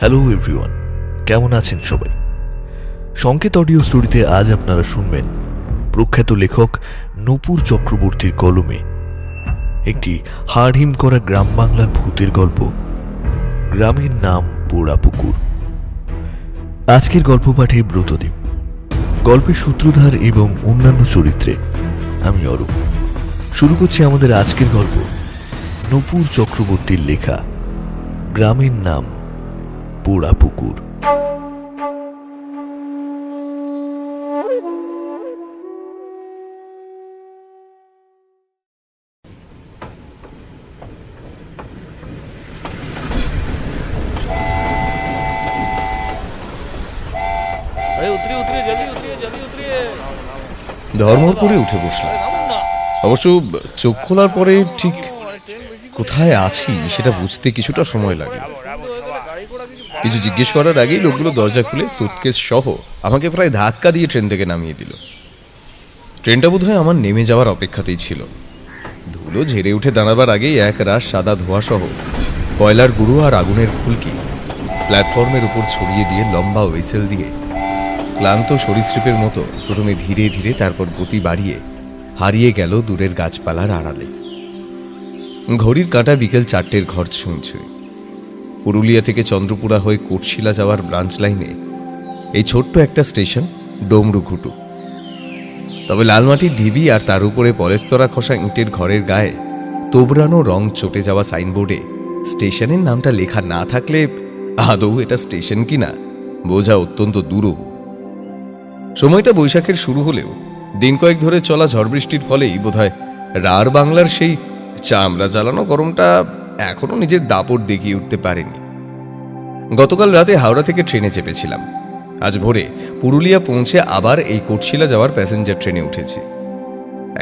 Hello everyone, কেমন আছেন সবাই? সংকেত অডিও স্টোরিতে আজ আপনারা শুনবেন প্রখ্যাত লেখক নূপুর চক্রবর্তীর কলমে একটি হাড়হিম করা গ্রাম বাংলার ভূতের গল্প। গ্রামের নাম পোড়াপুকুর। আজকের গল্প পাঠে ব্রতদীপ, গল্পের সূত্রধার এবং অন্যান্য চরিত্রে আমি অরূপ। শুরু করছি আমাদের আজকের গল্প, নূপুর চক্রবর্তীর লেখা গ্রামের নাম পোড়াপুকুর। ধর্মপুরে উঠে বসলাম। অবশ্য চোখ খোলার পরে ঠিক কোথায় আছি সেটা বুঝতে কিছুটা সময় লাগে। কিছু জিজ্ঞেস করার আগেই লোকগুলো দরজা খুলে সুটকেস সহ আমাকে প্রায় ধাক্কা দিয়ে ট্রেন থেকে নামিয়ে দিল। ট্রেনটা বোধহয় আমার নেমে যাওয়ার অপেক্ষাতেই ছিল। ধুলো ঝেড়ে উঠে দাঁড়াবার আগেই এক রাশ সাদা ধোঁয়া সহ কয়লার গুঁড়ো আর আগুনের ফুলকি প্ল্যাটফর্মের উপর ছড়িয়ে দিয়ে লম্বা হুইসেল দিয়ে ক্লান্ত সরীসৃপের মতো প্রথমে ধীরে ধীরে, তারপর গতি বাড়িয়ে হারিয়ে গেল দূরের গাছপালার আড়ালে। ঘড়ির কাঁটা বিকেল 4টের ঘর ছুঁই। পুরুলিয়া থেকে চন্দ্রপুরা হয়ে কোটশিলা যাওয়ার ব্রাঞ্চ লাইনে এই ছোট্ট একটা স্টেশন ডমরুঘুটু। তবে লালমাটির ঢিবি আর তার উপরে পলেস্তরা খসা ইটের ঘরের গায়ে তোবড়ানো রং চটে যাওয়া সাইনবোর্ডে স্টেশনের নামটা লেখা না থাকলে আদৌ এটা স্টেশন কিনা বোঝা অত্যন্ত দুরূহ। সময়টা বৈশাখের শুরু হলেও দিন কয়েক ধরে চলা ঝড় বৃষ্টির ফলেই বোধহয় রার বাংলার সেই চামড়া জ্বালানো গরমটা এখনো নিজের দাপট দেখিয়ে উঠতে পারেনি। গতকাল রাতে হাওড়া থেকে ট্রেনে চেপেছিলাম। আজ ভোরে পুরুলিয়া পৌঁছে আবার এই কোটশিলা যাওয়ার প্যাসেঞ্জার ট্রেনে উঠেছি।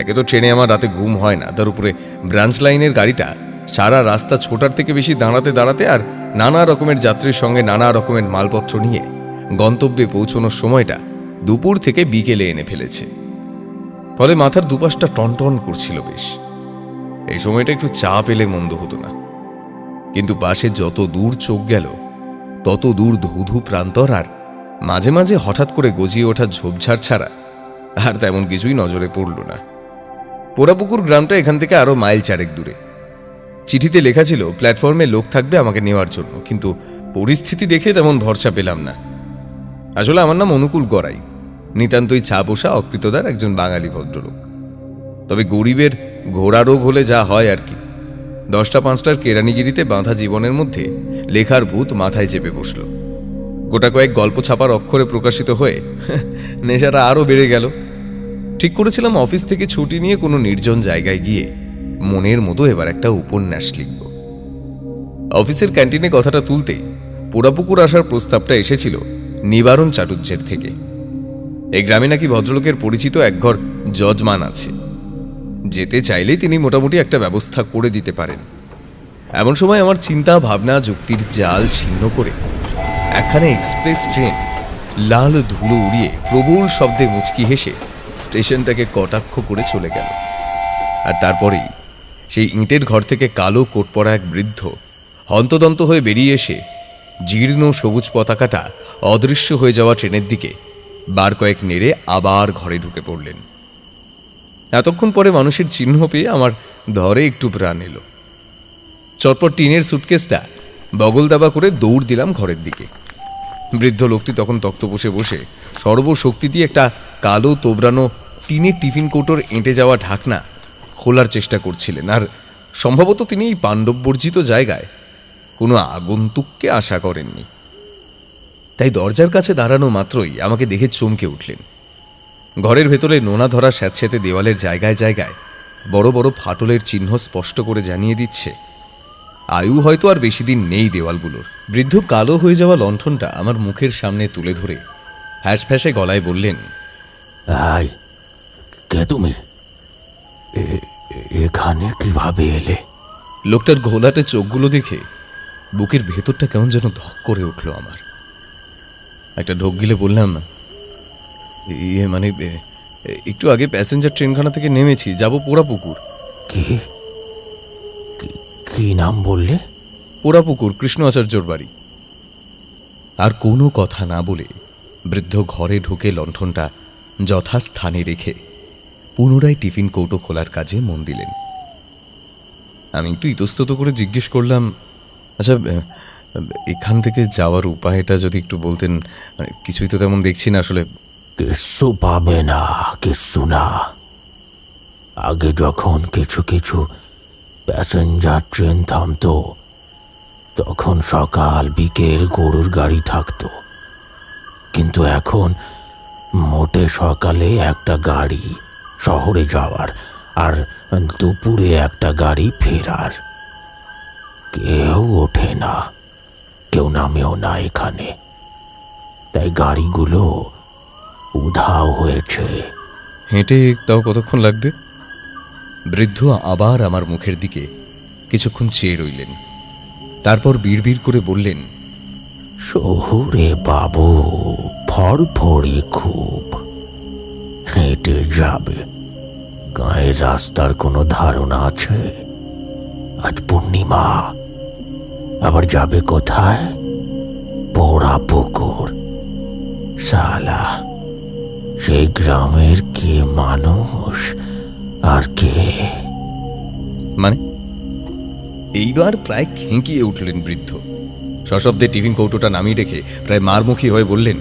একে তো ট্রেনে আমার রাতে ঘুম হয় না, তার উপরে ব্রাঞ্চ লাইনের গাড়িটা সারা রাস্তা ছোটার থেকে বেশি দাঁড়াতে আর নানা রকমের যাত্রীর সঙ্গে নানা রকমের মালপত্র নিয়ে গন্তব্যে পৌঁছানোর সময়টা দুপুর থেকে বিকেলে এনে ফেলেছে। ফলে মাথার দুপাশটা টনটন করছিল বেশ। এই সময়টা একটু চা পেলে মন্দ হতো না, কিন্তু পাশে যত দূর চোখ গেল তত দূর ধুধু প্রান্তর, আর মাঝে মাঝে হঠাৎ করে গজিয়ে ওঠা ঝোপঝাড় ছাড়া আর তেমন কিছুই নজরে পড়ল না। পোড়াপুকুর গ্রামটা এখান থেকে আরো মাইল 4 দূরে। চিঠিতে লেখা ছিল প্ল্যাটফর্মে লোক থাকবে আমাকে নেওয়ার জন্য, কিন্তু পরিস্থিতি দেখে তেমন ভরসা পেলাম না। আসলে আমার নাম অনুকূল গড়াই, নিতান্তই ছা পোষা অকৃতদার একজন বাঙালি ভদ্রলোক। তবে গরিবের ঘোড়া রোগ হলে যা হয় আর কি, 10টা 5টার কেরানিগিরিতে বাঁধা জীবনের মধ্যে লেখার ভূত মাথায় চেপে বসল। গোটা কয়েক গল্প ছাপার অক্ষরে প্রকাশিত হয়ে নেশাটা আরও বেড়ে গেল। ঠিক করেছিলাম অফিস থেকে ছুটি নিয়ে কোনো নির্জন জায়গায় গিয়ে মনের মতো এবার একটা উপন্যাস লিখব। অফিসের ক্যান্টিনে কথাটা তুলতেই পোড়াপুকুর আসার প্রস্তাবটা এসেছিল নিবারণ চাটুর্যের থেকে। এই গ্রামে নাকি ভদ্রলোকের পরিচিত একঘর যজমান আছে, যেতে চাইলেই তিনি মোটামুটি একটা ব্যবস্থা করে দিতে পারেন। এমন সময় আমার চিন্তা ভাবনা যুক্তির জাল ছিন্ন করে একখানে এক্সপ্রেস ট্রেন লাল ধুলো উড়িয়ে প্রবল শব্দে মুচকি হেসে স্টেশনটাকে কটাক্ষ করে চলে গেল। আর তারপরেই সেই ইটের ঘর থেকে কালো কোট পরা এক বৃদ্ধ হন্তদন্ত হয়ে বেরিয়ে এসে জীর্ণ সবুজ পতাকাটা অদৃশ্য হয়ে যাওয়া ট্রেনের দিকে বার কয়েক নেড়ে আবার ঘরে ঢুকে পড়লেন। এতক্ষণ পরে মানুষের চিহ্ন পেয়ে আমার ধরে একটু প্রাণ এলো। চটপট টিনের সুটকেসটা বগল দাবা করে দৌড় দিলাম ঘরের দিকে। বৃদ্ধ লোকটি তখন তক্তপোষে বসে সর্বশক্তি দিয়ে একটা কালো তোবড়ানো টিনের টিফিন কৌটোর এঁটে যাওয়া ঢাকনা খোলার চেষ্টা করছিলেন, আর সম্ভবত তিনি এই পাণ্ডববর্জিত জায়গায় কোনো আগন্তুককে আশা করেননি। তাই দরজার কাছে দাঁড়ানো মাত্রই আমাকে দেখে চমকে উঠলেন। ঘরের ভেতরে নোনা ধরা স্যাঁতস্যাঁতে দেওয়ালের জায়গায় জায়গায় বড় বড় ফাটলের চিহ্ন স্পষ্ট করে জানিয়ে দিচ্ছে আয়ু হয়তো আর বেশি দিন নেই দেওয়ালগুলোর। বৃদ্ধ কালো হয়ে যাওয়া লণ্ঠনটা আমার মুখের সামনে তুলে ধরে হ্যাঁসফ্যাঁসে গলায় বললেন, কে তুমি? এখানে কিভাবে এলে? লোকটার ঘোলাটে চোখগুলো দেখে বুকের ভেতরটা কেমন যেন ধক করে উঠল আমার। একটা ঢোক গিলে বললাম, মানে একটু আগে প্যাসেঞ্জার ট্রেনখানা থেকে নেমেছি, যাব পোড়াপুকুর। কি কি নাম বললে? পোড়াপুকুর, কৃষ্ণ আচার্যর বাড়ি। আর কোনো কথা না বলে বৃদ্ধ ঘরে ঢুকে লণ্ঠনটা যথাস্থানে রেখে পুনরায় টিফিন কৌটো খোলার কাজে মন দিলেন। আমি একটু ইতস্তত করে জিজ্ঞেস করলাম, আচ্ছা এখান থেকে যাওয়ার উপায়টা যদি একটু বলতেন। কিছুই তো তেমন দেখছি না আসলে। কিচ্ছু পাবে না, কিচ্ছু না। আগে যখন কিছু কিছু প্যাসেঞ্জার ট্রেন থামতো, তখন সকাল বিকেল গরুর গাড়ি থাকতো, কিন্তু এখন মোটে সকালে একটা গাড়ি শহরে যাওয়ার আর দুপুরে একটা গাড়ি ফেরার। কেউ ওঠে না, কেউ নামেও না এখানে। তাই গাড়িগুলো উধাও হয়েছে। হেঁটে তাও কতক্ষণ লাগবে? বৃদ্ধ আবার আমার মুখের দিকে কিছুক্ষণ চেয়ে রইলেন, তারপর বিড়বিড় করে বললেন, শহুরে বাবু ফড়ফড়ি খুব, হেঁটে যাবে। গায়ের রাস্তার কোনো ধারণা আছে? আজ পূর্ণিমা, আবার যাবে কোথায়? পোড়া পুকুর। শালা, সেই গ্রামের কে মানুষ আর কে? মানে? এইবার প্রায় খেঁকিয়ে উঠলেন বৃদ্ধ। সশব্দে টিফিন কৌটোটা নামিয়ে রেখে প্রায় মারমুখী হয়ে বললেন,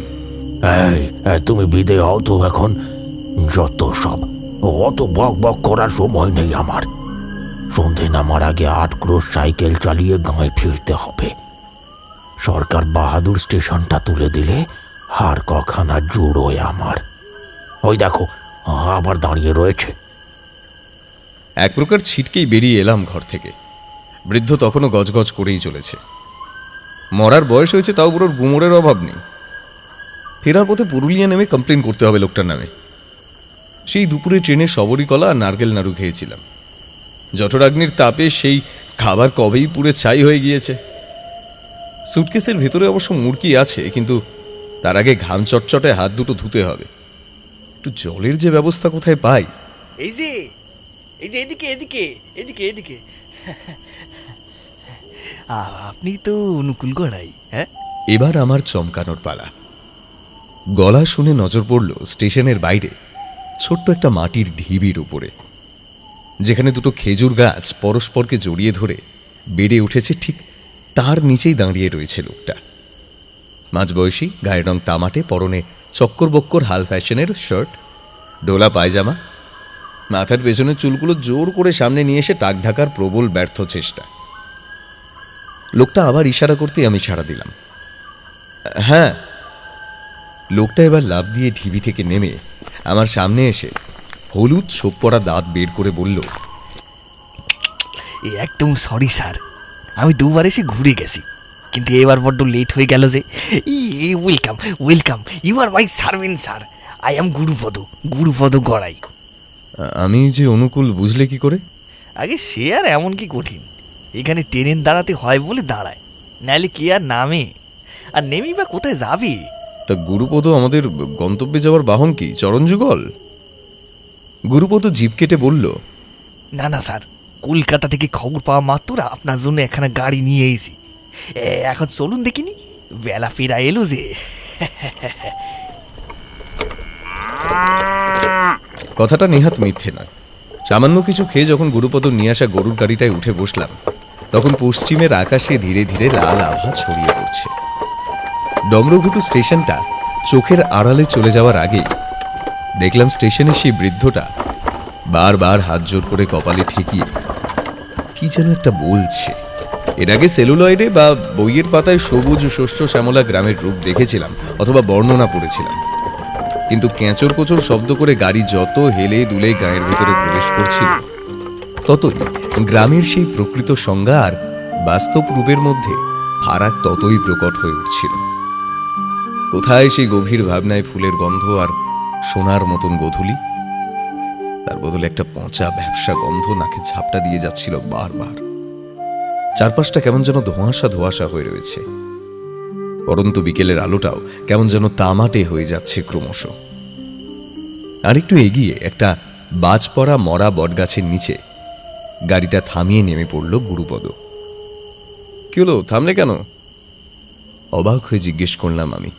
তুমি বিদে হও তো এখন। যত সব, অত বক বক করার সময় নেই আমার। সন্ধে নামার আগে 8 ক্রোশ সাইকেল চালিয়ে গাঁয়ে ফিরতে হবে। সরকার বাহাদুর স্টেশনটা তুলে দিলে হাড় কখানা জুড়োয় আমার। ওই দেখো, আবার দাঁড়িয়ে রয়েছে। এক প্রকার ছিটকেই বেরিয়ে এলাম ঘর থেকে। বৃদ্ধ তখনও গজগজ করেই চলেছে। মরার বয়স হয়েছে, তাও বুড়োর গুমোরের অভাব নেই। ফেরার পথে পুরুলিয়া নেমে কমপ্লেন করতে হবে লোকটার নামে। সেই দুপুরে ট্রেনে সবরি কলা আর নারকেল নাড়ু খেয়েছিলাম। জঠরাগ্নির তাপে সেই খাবার কবেই পুড়ে ছাই হয়ে গিয়েছে। সুটকেসের ভেতরে অবশ্য মুরগি আছে, কিন্তু তার আগে ঘাম চটচটে হাত দুটো ধুতে হবে। একটু জলের যে ব্যবস্থা কোথায় পাই? এই যে এদিকে এদিকে এদিকে এদিকে আপনি তো অনুকূল গড়াই। হ্যাঁ, এবার আমার চমকানোর পালা। গলা শুনে নজর পড়ল স্টেশনের বাইরে ছোট্ট একটা মাটির ঢিবির উপরে, যেখানে দুটো খেজুর গাছ পরস্পরকে জড়িয়ে ধরে বেড়ে উঠেছে। ঠিক তার নিচেই দাঁড়িয়ে রয়েছে লোকটা। মাঝবয়সী, গায়ের রং তামাটে, পরনে চক্কর বক্কর হাল ফ্যাশনের শার্ট, ডোলা পায়জামা, মাথার পেছনের চুলগুলো জোর করে সামনে নিয়ে এসে টাক ঢাকার প্রবল ব্যর্থ চেষ্টা। লোকটা আবার ইশারা করতে আমি সাড়া দিলাম, হ্যাঁ। লোকটা এবার লাফ দিয়ে ঢিবি থেকে নেমে আমার সামনে এসে হলুদ শোক পড়া দাঁত বের করে বলল, একদম সরি স্যার, আমি 2 বার এসে ঘুরে গেছি, কিন্তু এবার বড্ড লেট হয়ে গেল যে। Welcome welcome, you are my servant sir. I am Gurupada Garai. আমি যে অনুকূল বুঝলে কি করে? আগে সে আর এমন কি কঠিন, এখানে ট্রেনের দাঁড়াতে হয় বলে দাঁড়ায়, নাহলে কে আর নামে? আর নেমেই বা কোথায় যাবে? তা গুরুপদ আমাদের গন্তব্যে যাওয়ার বাহন কি চরণযুগল? গুরুপদ জিভ কেটে বলল, না না স্যার, কলকাতা থেকে খবর পাওয়া মাত্র আপনার জন্য এখানে গাড়ি নিয়ে এসেছি। এখন চলুন দেখিনি, বেলা ফেরা এলো যে। কথাটা নেহাত মিথ্যে নয়। সামান্য কিছু খেয়ে যখন গুরুপদ নিয়ে আসা গরুর গাড়িটায় উঠে বসলাম, তখন পশ্চিমের আকাশে ধীরে ধীরে লাল আভা ছড়িয়ে পড়ছে। ডমরুঘুটু স্টেশনটা চোখের আড়ালে চলে যাওয়ার আগেই দেখলাম স্টেশনে সেই বৃদ্ধটা বারবার হাত জোর করে কপালে ঠেকিয়ে কি যেন একটা বলছে। এর আগে সেলুলয়েডে বা বইয়ের পাতায় সবুজ শস্য শ্যামলা গ্রামের রূপ দেখেছিলাম অথবা বর্ণনা পড়েছিলাম, কিন্তু কেঁচর কোচর শব্দ করে গাড়ি যত হেলে দুলে গায়ের ভেতরে প্রবেশ করছিল, ততই গ্রামের সেই প্রকৃত সংজ্ঞা আর বাস্তব রূপের মধ্যে ফারাক ততই প্রকট হয়ে উঠছিল। কোথায় সেই গভীর ভাবনায় ফুলের গন্ধ আর সোনার মতন গোধূলি, তার বদলে একটা পচা ব্যবসা গন্ধ নাকে ঝাপটা দিয়ে যাচ্ছিল বারবার। চারপাশটা কেমন যেন ধোঁয়াশা ধোঁয়াশা হয়ে রয়েছে। পরন্তু বিকেলের আলোটাও কেমন যেন তামাটে হয়ে যাচ্ছে ক্রমশ। আর একটু এগিয়ে একটা বাজ পড়া মরা বটগাছের নিচে গাড়িটা থামিয়ে নেমে পড়ল গুরুপদ। কি হলো, থামলে কেন? অবাক হয়ে জিজ্ঞেস করলাম আমি।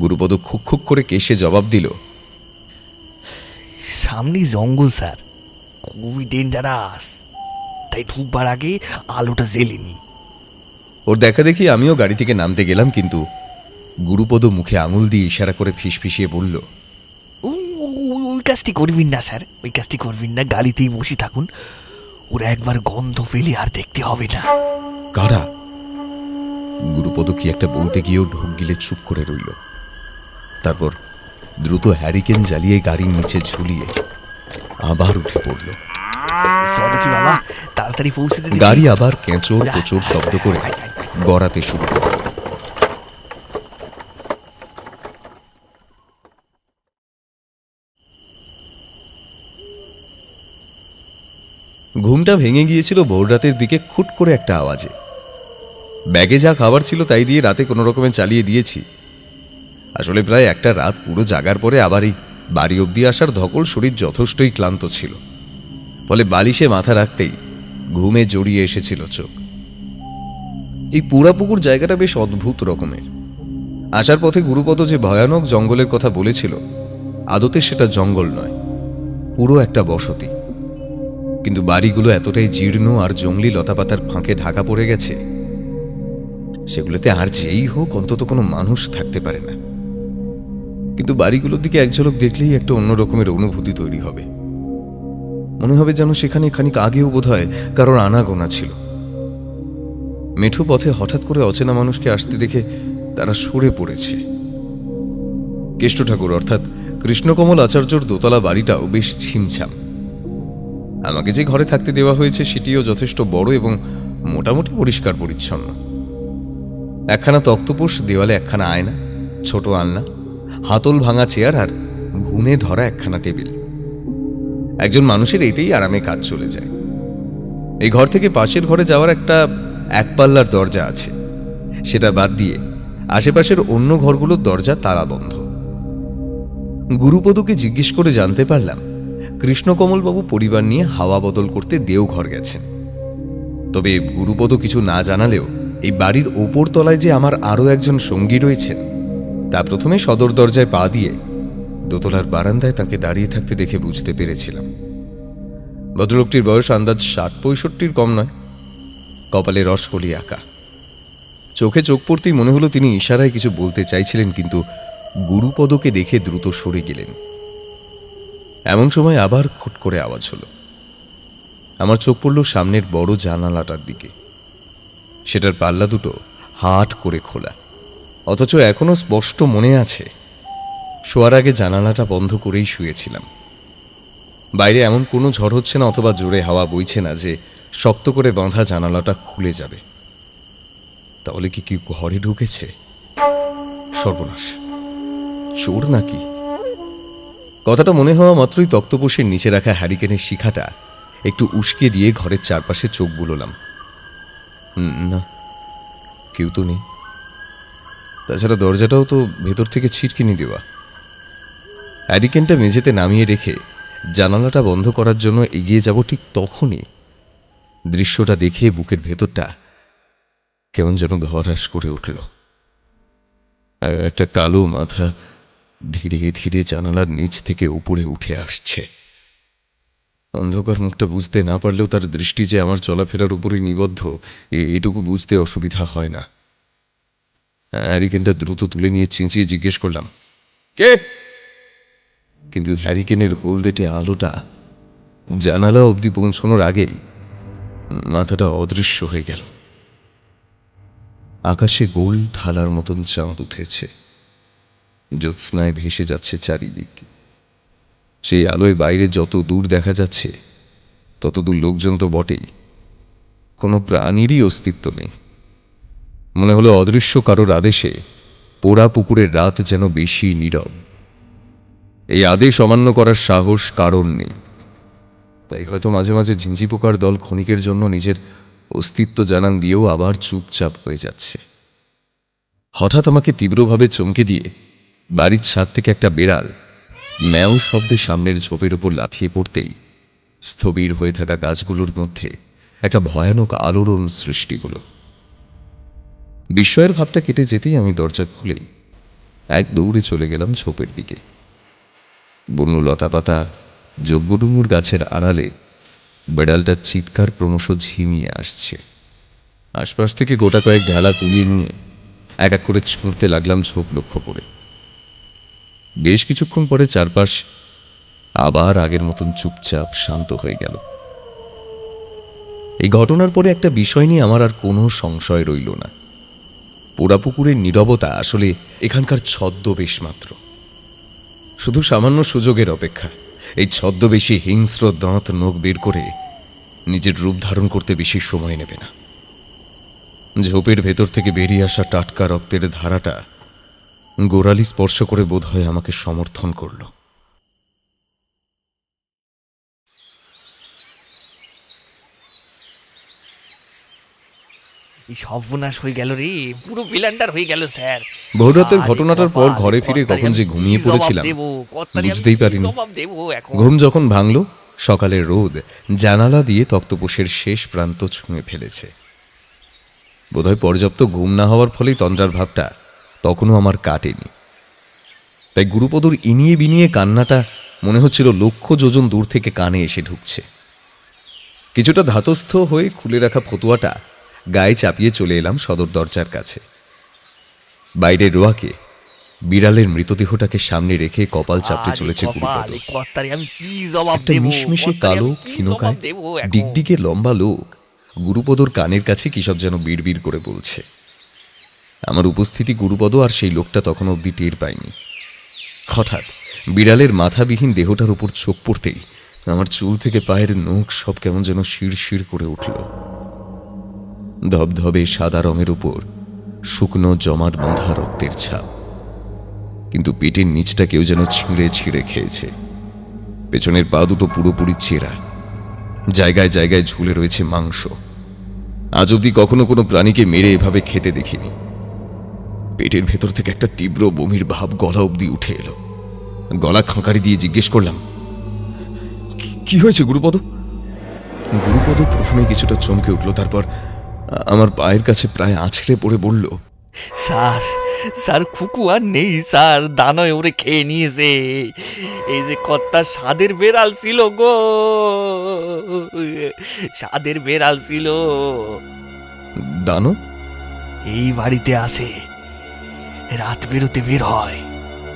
গুরুপদ খুক খুক করে কেশে জবাব দিল, সামনে জঙ্গল স্যার, খুবই ডেঞ্জারাস, তাই ঢুকবার আগে আলোটা জ্বেলেনি। ওর দেখা দেখি আমিও গাড়ি থেকে নামতে গেলাম, কিন্তু গুরুপদ মুখে আঙুল দিয়ে ইশারা করে ফিসফিসিয়ে বলল, ওই কাজটি করবেন না স্যার, ওই কাজটি করবেন না, গাড়িতেই বসে থাকুন, ওরা একবার গন্ধ পেলে আর দেখতে হবে না। কারা? গুরুপদ কি একটা বলতে গিয়েও ঢোক গিলে চুপ করে রইল। তারপর দ্রুত হ্যারিকেন জ্বালিয়ে গাড়ির নিচে ঝুলিয়ে আবার উঠে পড়ল। দেখি বাবা, তাড়াতাড়ি পৌঁছে দিন। গাড়ি আবার কেঁচোর কোচোর শব্দ করে গড়াতে শুরু করল। ঘুমটা ভেঙে গিয়েছিল ভোর রাতের দিকে খুট করে একটা আওয়াজে। ব্যাগে যা খাবার ছিল তাই দিয়ে রাতে কোনো রকমে চালিয়ে দিয়েছি। আসলে প্রায় একটা রাত পুরো জাগার পরে আবার এই বাড়ি অবধি আসার ধকল শরীর যথেষ্টই ক্লান্ত ছিল, ফলে বালিশে মাথা রাখতেই ঘুমে জড়িয়ে এসেছিল চোখ। এই পুরাপুকুর জায়গাটা বেশ অদ্ভুত রকমের। আসার পথে গুরুপদ যে ভয়ানক জঙ্গলের কথা বলেছিল, আদতে সেটা জঙ্গল নয়, পুরো একটা বসতি। কিন্তু বাড়িগুলো এতটাই জীর্ণ আর জঙ্গলি লতাপাতার ফাঁকে ঢাকা পড়ে গেছে, সেগুলোতে আর যেই হোক অন্তত কোনো মানুষ থাকতে পারে না। কিন্তু বাড়িগুলোর দিকে এক ঝলক দেখলেই একটা অন্য রকমের অনুভূতি তৈরি হবে। মনে হবে যেন সেখানে খানিক আগেও বোধহয় কারোর আনাগোনা ছিল। মেঠো পথে হঠাৎ করে অচেনা মানুষকে আসতে দেখে তারা সরে পড়েছে। কেষ্ট ঠাকুর অর্থাৎ কৃষ্ণকমল আচার্যর দোতলা বাড়িটাও বেশ ছিমছাম। আমাকে যে ঘরে থাকতে দেওয়া হয়েছে সেটিও যথেষ্ট বড় এবং মোটামুটি পরিষ্কার পরিচ্ছন্ন। একখানা তক্তপোষ, দেওয়ালে একখানা আয়না, ছোট আলনা, হাতল ভাঙা চেয়ার আর ঘুণে ধরা একখানা টেবিল। একজন মানুষের এতেই আরামে কাজ চলে যায়। এই ঘর থেকে পাশের ঘরে যাওয়ার একটা এক পাল্লার দরজা আছে, সেটা বাদ দিয়ে আশেপাশের অন্য ঘরগুলোর দরজা তালা বন্ধ। গুরুপদকে জিজ্ঞেস করে জানতে পারলাম কৃষ্ণকমলবাবু পরিবার নিয়ে হাওয়া বদল করতে দেওঘর গেছেন। তবে গুরুপদ কিছু না জানালেও এই বাড়ির ওপর তলায় যে আমার আরও একজন সঙ্গী রয়েছেন তা প্রথমে সদর দরজায় পা দিয়ে দোতলার বারান্দায় তাকে দাঁড়িয়ে থাকতে দেখে বুঝতে পেরেছিলাম। ভদ্রলোকটির বয়স আন্দাজ ৬০-৬৫ কম নয়। কপালে রসকলি আঁকা, চোখে চোখ পড়তেই মনে হলো তিনি ইশারায় কিছু বলতে চাইছিলেন, কিন্তু গুরুপদকে দেখে দ্রুত সরে গেলেন। এমন সময় আবার খুট করে আওয়াজ হলো। আমার চোখ পড়ল সামনের বড় জানালাটার দিকে। সেটার পাল্লা দুটো হাট করে খোলা, অথচ এখনো স্পষ্ট মনে আছে শোয়ার আগে জানালাটা বন্ধ করেই শুয়েছিলাম। বাইরে এমন কোনো ঝড় হচ্ছে না অথবা জোরে হাওয়া বইছে না যে শক্ত করে বাঁধা জানালাটা খুলে যাবে। তাহলে কি কেউ ঘরে ঢুকেছে? সর্বনাশ, চোর নাকি? কথাটা মনে হওয়া মাত্রই তক্তপোষের নিচে রাখা হ্যারিকেনের শিখাটা একটু উস্কে দিয়ে ঘরের চারপাশে চোখ বুলোলাম। না, কেউ তো নেই। তাছাড়া দরজাটাও তো ভেতর থেকে ছিটকিনি দেওয়া। হ্যারিকেনটা মেঝেতে নামিয়ে রেখে জানালাটা বন্ধ করার জন্য এগিয়ে যাব, ঠিক তখনই দৃশ্যটা দেখে বুকের ভেতরটা কেমন যেন ধরাস করে উঠল। একটা কালো মাথা ধীরে ধীরে জানালার নিচ থেকে উপরে উঠে আসছে। অন্ধকার মুখটা বুঝতে না পারলেও তার দৃষ্টি যে আমার চলাফেরার উপরই নিবদ্ধ, এটুকু বুঝতে অসুবিধা হয় না। হ্যারিকেনটা দ্রুত তুলে নিয়ে চেঁচিয়ে জিজ্ঞেস করলাম, কে? কিন্তু হ্যারিকেনের হলদেটে আলোটা জানালা অবধি পৌঁছানোর আগেই মাথাটা অদৃশ্য হয়ে গেল। আকাশে গোল থালার মতন চাঁদ উঠেছে, জ্যোৎস্নায় ভেসে যাচ্ছে চারিদিক। সেই আলোয় বাইরে যত দূর দেখা যাচ্ছে তত দূর লোকজন তো বটেই, কোনো প্রাণীরই অস্তিত্ব নেই। মনে হলো অদৃশ্য কারোর আদেশে পোড়া পুকুরের রাত যেন বেশি নীরব। এই আদেশ অমান্য করার সাহস কারণ নেই। তাই হয়তো মাঝে মাঝে ঝিঁঝি পোকার দল ক্ষণিকের জন্য নিজের অস্তিত্ব জানান দিয়েও আবার চুপচাপ হয়ে যাচ্ছে। হঠাৎ আমাকে তীব্রভাবে চমকে দিয়ে বাড়ির ছাদ থেকে একটা বেড়াল ম্যাও শব্দে সামনের ঝোপের উপর লাফিয়ে পড়তেই স্থবির হয়ে থাকা গাছগুলোর মধ্যে একটা ভয়ানক আলোড়ন সৃষ্টি হলো। বিস্ময়ের ভাবটা কেটে যেতেই আমি দরজা খুলেই এক দৌড়ে চলে গেলাম ঝোপের দিকে। বন্য লতাপাতা যজ্ঞডুমুর গাছের আড়ালে বেড়ালটার চিৎকার ক্রমশ ঝিমিয়ে আসছে। আশপাশ থেকে গোটা কয়েক ঢালা কুড়িয়ে নিয়ে এক এক করে ছুঁড়তে লাগলাম ঝোপ লক্ষ্য করে। বেশ কিছুক্ষণ পরে চারপাশ আবার আগের মতন চুপচাপ শান্ত হয়ে গেল। এই ঘটনার পরে একটা বিষয় নিয়ে আমার আর কোনো সংশয় রইল না। পোড়াপুকুরের নীরবতা আসলে এখানকার ছদ্মবেশ মাত্র, শুধু সামান্য সুযোগের অপেক্ষা। এই ছদ্মবেশী হিংস্র দাঁত নখ বের করে নিজের রূপ ধারণ করতে বেশি সময় নেবে না। ঝোপের ভেতর থেকে বেরিয়ে আসা টাটকা রক্তের ধারাটা গোড়ালি স্পর্শ করে বোধহয় আমাকে সমর্থন করল। এই সর্বনাশ হয়ে গেল রে, পুরো ভিলান্ডার হয়ে গেল স্যার। ভোররাতের ঘটনাটার পর ঘরে ফিরে কখন যে ঘুমিয়ে পড়েছিলাম বুঝতেই পারিনি। ঘুম যখন ভাঙল, সকালের রোদ জানালা দিয়ে তক্তপোষের শেষ প্রান্ত ছুঁয়ে ফেলেছে। বোধহয় পর্যাপ্ত ঘুম না হওয়ার ফলেই তন্দ্রার ভাবটা তখনও আমার কাটেনি। তাই গুরুপদর ইনিয়ে বিনিয়ে কান্নাটা মনে হচ্ছিল লক্ষ যোজন দূর থেকে কানে এসে ঢুকছে। কিছুটা ধাতস্থ হয়ে খুলে রাখা ফতুয়াটা গায়ে চাপিয়ে চলে এলাম সদর দরজার কাছে। বাইরের রোয়াকে বিড়ালের মৃতদেহটাকে সামনে রেখে কপাল চাপতে চলেছে গুরুপদ। একটা মিশমিশে কালো ক্ষীণকায় ডিগডিগে লম্বা লোক গুরুপদর কানের কাছে কিসব যেন বিড়বিড় করে বলছে। আমার উপস্থিতি গুরুপদ আর সেই লোকটা তখন অব্দি টের পায়নি। হঠাৎ বিড়ালের মাথাবিহীন দেহটার উপর চোখ পড়তেই আমার চুল থেকে পায়ের নখ সব কেমন যেন শিরশির করে উঠল। ধবধবে সাদা রঙের উপর শুকনো জমাট বাঁধা রক্তের ছাপ, কিন্তু পেটের নিচটা কেউ যেন ছিঁড়ে ছিঁড়ে খেয়েছে। পেছনের পা দুটো পুরোপুরি চেরা, জায়গায় জায়গায় ঝুলে রয়েছে মাংস। আজ অব্দি কখনো কোনো প্রাণীকে মেরে এভাবে খেতে দেখিনি। পেটের ভেতর থেকে একটা তীব্র বমির ভাব গলা অব্দি উঠে এলো। গলা খাঁকারি দিয়ে জিজ্ঞেস করলাম, কি হয়েছে গুরুপদ? গুরুপদ প্রথমে কিছুটা চমকে উঠল, তারপর আমার পায়ের কাছে প্রায় আছড়ে পড়ে বলল, স্যার স্যার খুকু আর নেই স্যার, দানয় ওরে খেয়ে নিয়েছে। এই যে কর্তার স্বাদের বেড়াল ছিল গো, স্বাদের বেড়াল ছিল। দানো? এই বাড়িতে আসে, রাত বেরোতে বের হয়।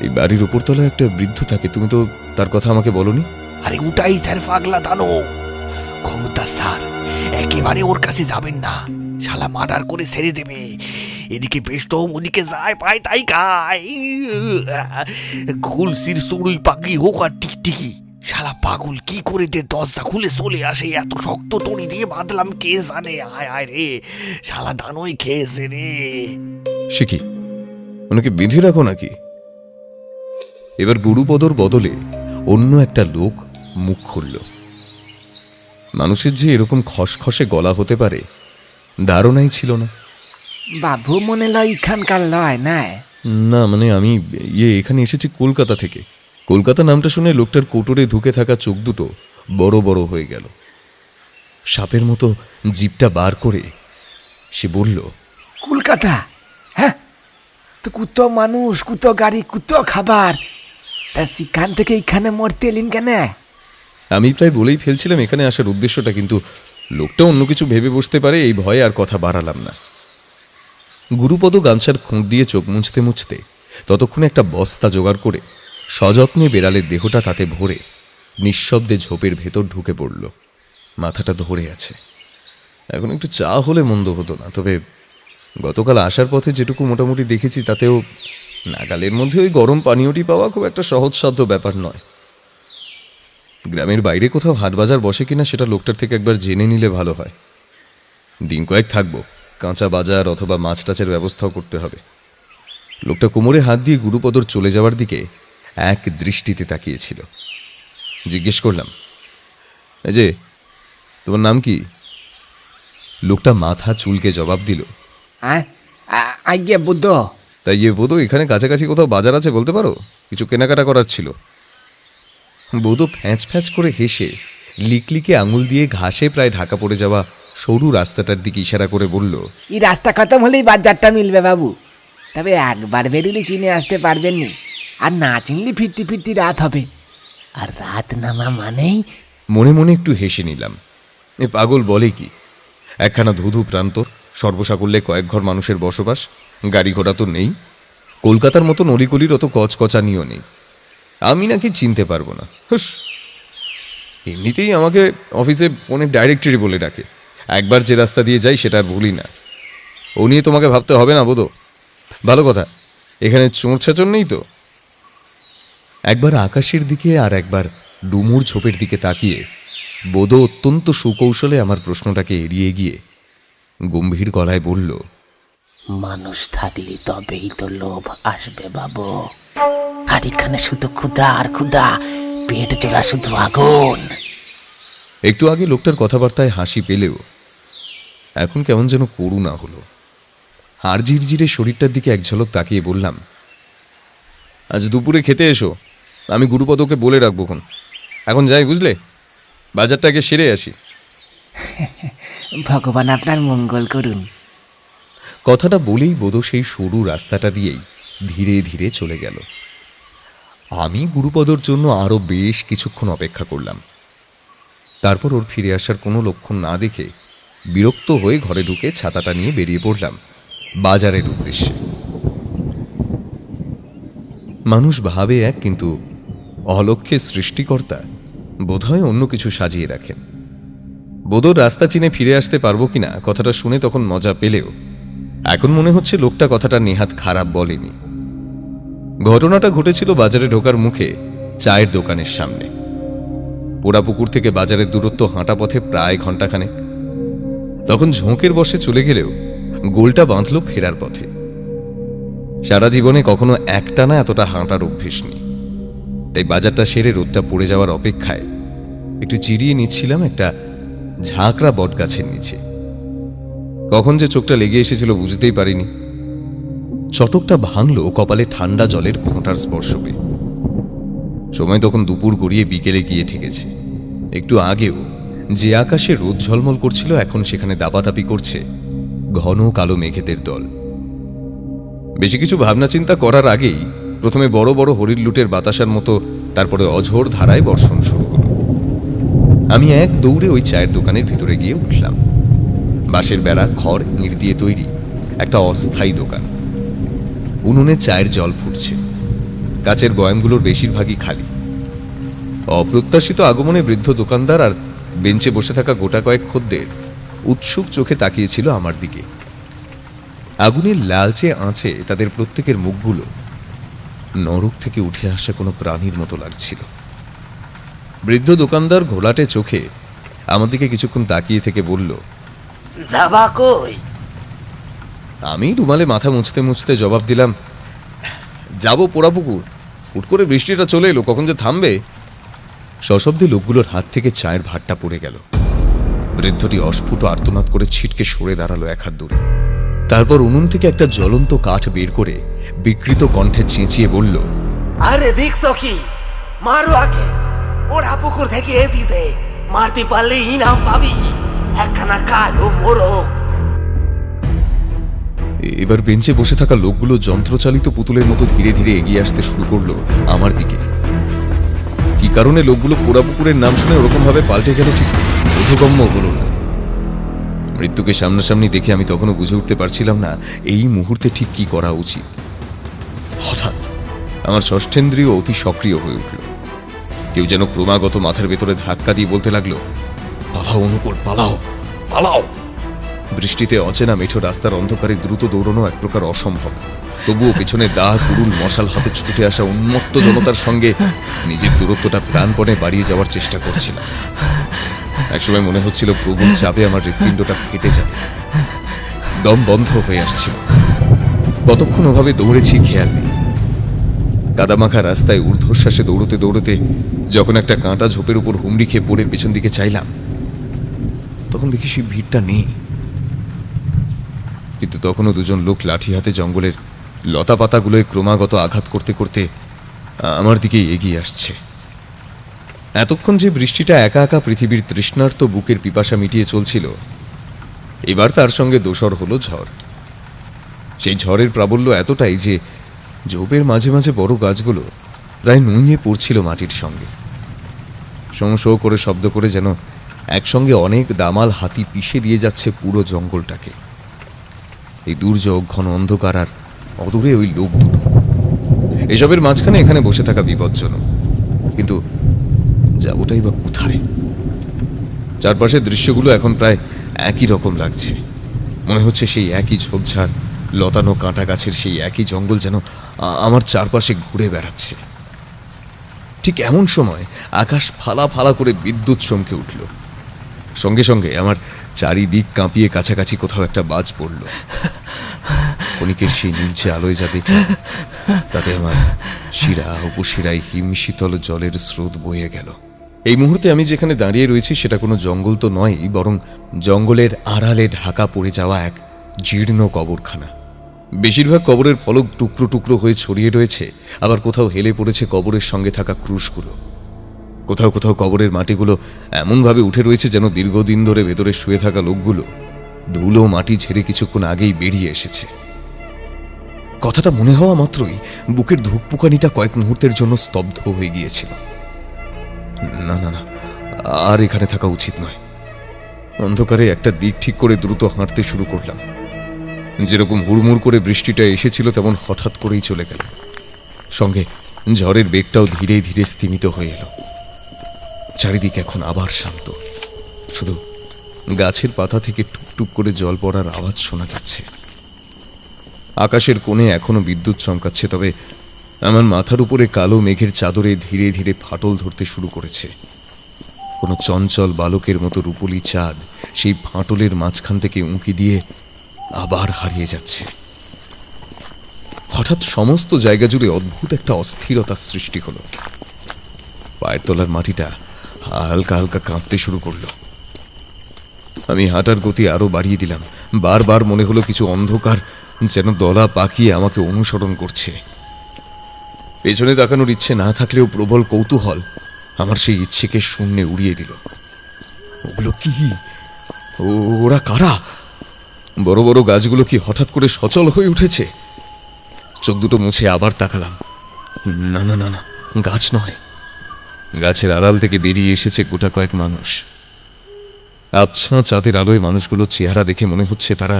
এই বাড়ির উপরতলায় একটা বৃদ্ধ থাকে, তুমি তো তার কথা আমাকে বলনি। আরে ওটাই স্যার পাগলা দানো। ক্ষমতা স্যার, একেবারে ওর কাছে যাবেন না, শালা মার্ডার করে ছেড়ে দেবে। এদিকে বেষ্ট ওদিকে যায় পায় তাই খায়। খুলসির চড়ুই পাখি হোক আর টিকটিকি, শালা পাগল কি করে দে দরজা খুলে চলে আসে। এত শক্ত তড়ি দিয়ে বাঁধলাম কে জানে। আয় আয় রে, শালা দানোই খেয়েছে রে। সে কি, ওনাকে বেঁধে রাখো নাকি? এবার গুরুপদর বদলে অন্য একটা লোক মুখ খুলল। মানুষের যে এরকম খসখসে গলা হতে পারে ধারণাই ছিল না। বাবু মনে লয় এখানকার লয় না? না মানে আমি এখানে এসেছি কলকাতা থেকে। কলকাতা নামটা শুনে লোকটার কোটরে ঢুকে থাকা চোখ দুটো বড় বড় হয়ে গেল। সাপের মতো জিভটা বার করে সে বলল, কলকাতা? হ্যাঁ, তো কুতো মানুষ, কুতো গাড়ি, কুতো খাবার, তা সেখান থেকে এখানে মরতে এলেন কেন? আমি প্রায় বলেই ফেলছিলাম এখানে আসার উদ্দেশ্যটা, কিন্তু লোকটা অন্য কিছু ভেবে বসতে পারে এই ভয়ে আর কথা বাড়ালাম না। গুরুপদ গামছার খুঁত দিয়ে চোখ মুছতে মুছতে ততক্ষণে একটা বস্তা জোগাড় করে সযত্নে বেড়ালের দেহটা তাতে ভরে নিঃশব্দে ঝোপের ভেতর ঢুকে পড়ল। মাথাটা ধরে আছে। এখন একটু চা হলে মন্দ হতো না, তবে গতকাল আসার পথে যেটুকু মোটামুটি দেখেছি তাতেও নাগালের মধ্যে ওই গরম পানীয়টি পাওয়া খুব একটা সহজসাধ্য ব্যাপার নয়। গ্রামের বাইরে কোথাও হাট বাজার বসে কিনা সেটা লোকটার থেকে একবার জেনে নিলে ভালো হয়। দিন কয়েক থাকবো, কাঁচা বাজার অথবা মাছ টাচের ব্যবস্থাও করতে হবে। লোকটা কোমরে হাত দিয়ে গুরুপদর চলে যাওয়ার দিকে এক দৃষ্টিতে তাকিয়েছিল। জিজ্ঞেস করলাম, এই যে তোমার নাম কি? লোকটা মাথা চুলকে জবাব দিল, আগে বুদ্ধ। তাই বোধ এখানে কাছাকাছি কোথাও বাজার আছে বলতে পারো? কিছু কেনাকাটা করার ছিল। বোধ ফ্যাঁচ ফ্যাঁচ করে হেসে লিকলিকে আঙুল দিয়ে ঘাসে প্রায় ঢাকা পড়ে যাওয়া সরু রাস্তাটার দিকে ইশারা করে বলল, এই রাস্তা খতম হলেই বাজারটা মিলবে বাবু, তবে একবার বেরুলে চিনে আসতে পারবেন নি, আর না চিনলে ফিরতি ফিরতি রাত হবে, আর রাত নামা মানেই মনে মনে একটু হেসে নিলাম। এ পাগল বলে কি? একখানা ধুধু প্রান্তর, সর্বসাকুল্যে কয়েক ঘর মানুষের বসবাস, গাড়ি ঘোড়া তো নেই, কলকাতার মতো নলিকলির অত কচকচানিও নেই। আমি নাকি চিনতে পারবো না? হুস, এমনিতেই আমাকে অফিসে ফোনে ডাইরেক্টরি বলে ডাকে, একবার যে রাস্তা দিয়ে যাই সেটা আর ভুলি না। ও নিয়ে তোমাকে ভাবতে হবে না বোধ। ভালো কথা, এখানে চোর ছেচর নেই তো? একবার আকাশের দিকে আর একবার ডুমুর ঝোপের দিকে তাকিয়ে বোধ অত্যন্ত সুকৌশলে আমার প্রশ্নটাকে এড়িয়ে গিয়ে গম্ভীর গলায় বলল, মানুষ থাকলে তবেই তো লোভ আসবে বাবু, আর এখানে শুধু ক্ষুধা আর ক্ষুধা, পেট চোরা শুধু আগুন। একটু আগে লোকটার কথাবার্তায় হাসি পেলেও এখন কেমন যেন করুণা হলো। হাড় ঝিরঝিরে শরীরটার দিকে এক ঝলক তাকিয়ে বললাম, আজ দুপুরে খেতে এসো, আমি গুরুপদকে বলে রাখবো। এখন যাই, বুঝলে, বাজারটাকে সেরে আসি। ভগবান আপনার মঙ্গল করুন। কথাটা বলেই বোধ সেই সরু রাস্তাটা দিয়েই ধীরে ধীরে চলে গেল। আমি গুরুপদর জন্য আরো বেশ কিছুক্ষণ অপেক্ষা করলাম। তারপর ওর ফিরে আসার কোনো লক্ষণ না দেখে বিরক্ত হয়ে ঘরে ঢুকে ছাতাটা নিয়ে বেরিয়ে পড়লাম বাজারের উদ্দেশ্যে। মানুষ ভাবে এক, কিন্তু অলক্ষ্যে সৃষ্টিকর্তা বোধহয় অন্য কিছু সাজিয়ে রাখেন। বোধ রাস্তা চিনে ফিরে আসতে পারবো কিনা কথাটা শুনে তখন মজা পেলেও এখন মনে হচ্ছে লোকটা কথাটা নেহাত খারাপ বলেনি। ঘটনাটা ঘটেছিল বাজারে ঢোকার মুখে চায়ের দোকানের সামনে। পোড়াপুকুর থেকে বাজারের দূরত্ব হাঁটা পথে প্রায় ঘন্টাখানেক। তখন ঝোঁকের বসে চলে গেলেও গোলটা বাঁধল ফেরার পথে। সারা জীবনে কখনো একটানা এতটা হাঁটার অভ্যেস নেই, তাই বাজারটা সেরে রোদটা পড়ে যাওয়ার অপেক্ষায় একটু জিরিয়ে নিচ্ছিলাম একটা ঝাঁকড়া বটগাছের নিচে। কখন যে চোখটা লেগে এসেছিল বুঝতেই পারিনি। চটকটা ভাঙল কপালে ঠান্ডা জলের ফোঁটার স্পর্শ পেয়ে। সময় তখন দুপুর গড়িয়ে বিকেলে গিয়ে ঠেকেছে। একটু আগেও যে আকাশে রোদ ঝলমল করছিল, এখন সেখানে দাপাদাপি করছে ঘন কালো মেঘেদের দল। বেশি কিছু ভাবনা চিন্তা করার আগেই প্রথমে বড় বড় হরিণ লুটের বাতাসার মতো, তারপরে অঝোর ধারায় বর্ষণ শুরু হলো। আমি এক দৌড়ে ওই চায়ের দোকানের ভিতরে গিয়ে উঠলাম। বাঁশের বেড়া, খড়, ইঁট দিয়ে তৈরি একটা অস্থায়ী দোকান। উনুনে চায়ের জল ফুটছে, কাচের বয়ামগুলোর বেশিরভাগই খালি। অপ্রত্যাশিত আগমনে বৃদ্ধ দোকানদার আর বেঞ্চে বসে থাকা গোটা কয়েক খদ্দের উৎসুক চোখে তাকিয়েছিল আমার দিকে। আগুনের লালচে আঁচে তাদের প্রত্যেকের মুখগুলো নরক থেকে উঠে আসা কোনো প্রাণীর মতো লাগছিল। বৃদ্ধ দোকানদার ঘোলাটে চোখে আমার দিকে কিছুক্ষণ তাকিয়ে থেকে বলল, যাবা কই? আমি রুমালে মাথা মুছতে মুছতে জবাব দিলাম, যাব পোড়াপুকুর। হুট করে বৃষ্টিটা চলে এলো, কখন যে থামবে। সশব্দে লোকগুলোর হাত থেকে চায়ের ভাতটা পড়ে গেল। বৃদ্ধটি অস্ফুট আর্তনাদ করে ছিটকে সরে দাঁড়ালো এক হাত দূরে। তারপর উনুন থেকে একটা জ্বলন্ত কাঠ বের করে বিকৃত কণ্ঠে চেঁচিয়ে বলল, আরে দেখছো কি, মারো আগে, ওরা পুকুর থেকে এসিছে, মারতে পারলে ইনাম পাবি, একখানা কালো মোরগ। এবার বেঞ্চে বসে থাকা লোকগুলো যন্ত্রচালিত পুতুলের মতো ধীরে ধীরে এগিয়ে আসতে শুরু করলো আমার দিকে। কি কারণে লোকগুলো পোড়াপুকুরের নাম শুনে ওরকম ভাবে পাল্টে গেল ঠিক বোধগম্য হলো না। মৃত্যুকে সামনাসামনি দেখে আমি তখনও বুঝে উঠতে পারছিলাম না এই মুহূর্তে ঠিক কি করা উচিত। হঠাৎ আমার ষষ্ঠেন্দ্রিয় অতি সক্রিয় হয়ে উঠল। কেউ যেন ক্রমাগত মাথার ভেতরে ধাক্কা দিয়ে বলতে লাগলো, পালাও অনুকূল, পালাও পালাও। বৃষ্টিতে অচেনা মেঠো রাস্তার অন্ধকারে দ্রুত দৌড়ানো এক প্রকার অসম্ভব। তবুও পেছনে দা কুড়ুল মশাল হাতে ছুটে আসা উন্মত্ত জনতার সঙ্গে নিজের দূরত্বটা প্রাণপণে বাড়িয়ে যাওয়ার চেষ্টা করছিলাম। একসময় মনে হচ্ছিল প্রবল চাপে আমার হৃৎপিণ্ডটা ফেটে যাবে। দম বন্ধ হয়ে আসছিল। কতক্ষণ ওভাবে দৌড়েছি খেয়াল নেই। কাদামাখা রাস্তায় ঊর্ধ্বশ্বাসে দৌড়তে দৌড়তে যখন একটা কাঁটা ঝোপের উপর হুমড়ি খেয়ে পড়ে পেছন দিকে চাইলাম, তখন দেখি সেই ভিড়টা নেই। কিন্তু তখনও দুজন লোক লাঠি হাতে জঙ্গলের লতা পাতাগুলোয় ক্রমাগত আঘাত করতে করতে আমার দিকে এগিয়ে আসছে। এতক্ষণ যে বৃষ্টিটা একা একা পৃথিবীর তৃষ্ণার্ত বুকের পিপাসা মিটিয়ে চলছিল, এবার তার সঙ্গে দোসর হলো ঝড়। সেই ঝড়ের প্রাবল্য এতটাই যে ঝোপের মাঝে মাঝে বড় গাছগুলো প্রায় নুয়ে পড়ছিল মাটির সঙ্গে। শোঁ শোঁ করে শব্দ করে যেন একসঙ্গে অনেক দামাল হাতি পিষে দিয়ে যাচ্ছে পুরো জঙ্গলটাকে। এই দুর্যোগ, ঘন অন্ধকার আর অদূরে ওই লোক দুটো, এসবের মাঝখানে এখানে বসে থাকা বিপজ্জনক। কিন্তু যাবোটাই বা কোথায়? চারপাশের দৃশ্যগুলো এখন প্রায় একই রকম লাগছে। মনে হচ্ছে সেই একই ঝোপঝাড়, লতানো কাঁটা গাছের সেই একই জঙ্গল যেন আমার চারপাশে ঘুরে বেড়াচ্ছে। ঠিক এমন সময় আকাশ ফালা ফালা করে বিদ্যুৎ চমকে উঠল। সঙ্গে সঙ্গে আমার চারিদিক কাঁপিয়ে কাছাকাছি কোথাও একটা বাজ পড়ল। ক্ষণিকের সেই নীলচে আলোয় যা দেখি তাতে আমার শিরা উপশিরায় হিমশীতল জলের স্রোত বয়ে গেল। এই মুহূর্তে আমি যেখানে দাঁড়িয়ে রয়েছি সেটা কোনো জঙ্গল তো নয়, বরং জঙ্গলের আড়ালে ঢাকা পড়ে যাওয়া এক জীর্ণ কবরখানা। বেশিরভাগ কবরের ফলক টুকরো টুকরো হয়ে ছড়িয়ে রয়েছে, আবার কোথাও হেলে পড়েছে কবরের সঙ্গে থাকা ক্রুশগুলো। কোথাও কোথাও কবরের মাটিগুলো এমনভাবে উঠে রয়েছে যেন দীর্ঘদিন ধরে ভেতরে শুয়ে থাকা লোকগুলো ধুলো মাটি ঝেড়ে কিছুক্ষণ আগেই বেরিয়ে এসেছে। কথাটা মনে হওয়া মাত্রই বুকের ধুকপুকানিটা কয়েক মুহূর্তের জন্য স্তব্ধ হয়ে গিয়েছিল। না না না, আর এখানে থাকা উচিত নয়। অন্ধকারে একটা দিক ঠিক করে দ্রুত হাঁটতে শুরু করলাম। যেরকম হুড়মুড় করে বৃষ্টিটা এসেছিল তেমন হঠাৎ করেই চলে গেল। সঙ্গে ঝড়ের বেগটাও ধীরে ধীরে স্তিমিত হয়ে এলো। চারিদিক এখন আবার শান্ত, শুধু গাছের পাতা থেকে টুকটুক করে জল পড়ার আওয়াজ শোনা যাচ্ছে। আকাশের কোণে এখনো বিদ্যুৎ চমকাচ্ছে, তবে আমার মাথার উপরে কালো মেঘের চাদরে ধীরে ধীরে ফাটল ধরতে শুরু করেছে। কোনো চঞ্চল বালকের মতো রূপলি চাঁদ সেই ফাটলের মাঝখান থেকে উঁকি দিয়ে আবার হারিয়ে যাচ্ছে। হঠাৎ সমস্ত জায়গা জুড়ে অদ্ভুত একটা অস্থিরতার সৃষ্টি হলো। পায়ের তলার মাটিটা হালকা হালকা কাঁপতে শুরু করলো। আমি হাঁটার গতি আরো বাড়িয়ে দিলাম। বারবার মনে হলো কিছু অন্ধকার যেন দলা পাকিয়ে আমাকে অনুসরণ করছে। পেছনে তাকানোর ইচ্ছে না থাকলেও প্রবল কৌতূহল আমার সেই ইচ্ছেকে শূন্যে উড়িয়ে দিল। ওগুলো কি? ওরা কারা? বড় বড় গাছগুলো কি হঠাৎ করে সচল হয়ে উঠেছে? চোখ দুটো মুছে আবার তাকালাম। না না না না, গাছ নয়। গাছের আড়াল থেকে বেরিয়ে এসেছে গোটা কয়েক মানুষ। আচ্ছা, চাঁদের আলোয় মানুষগুলোর চেহারা দেখে মনে হচ্ছে তারা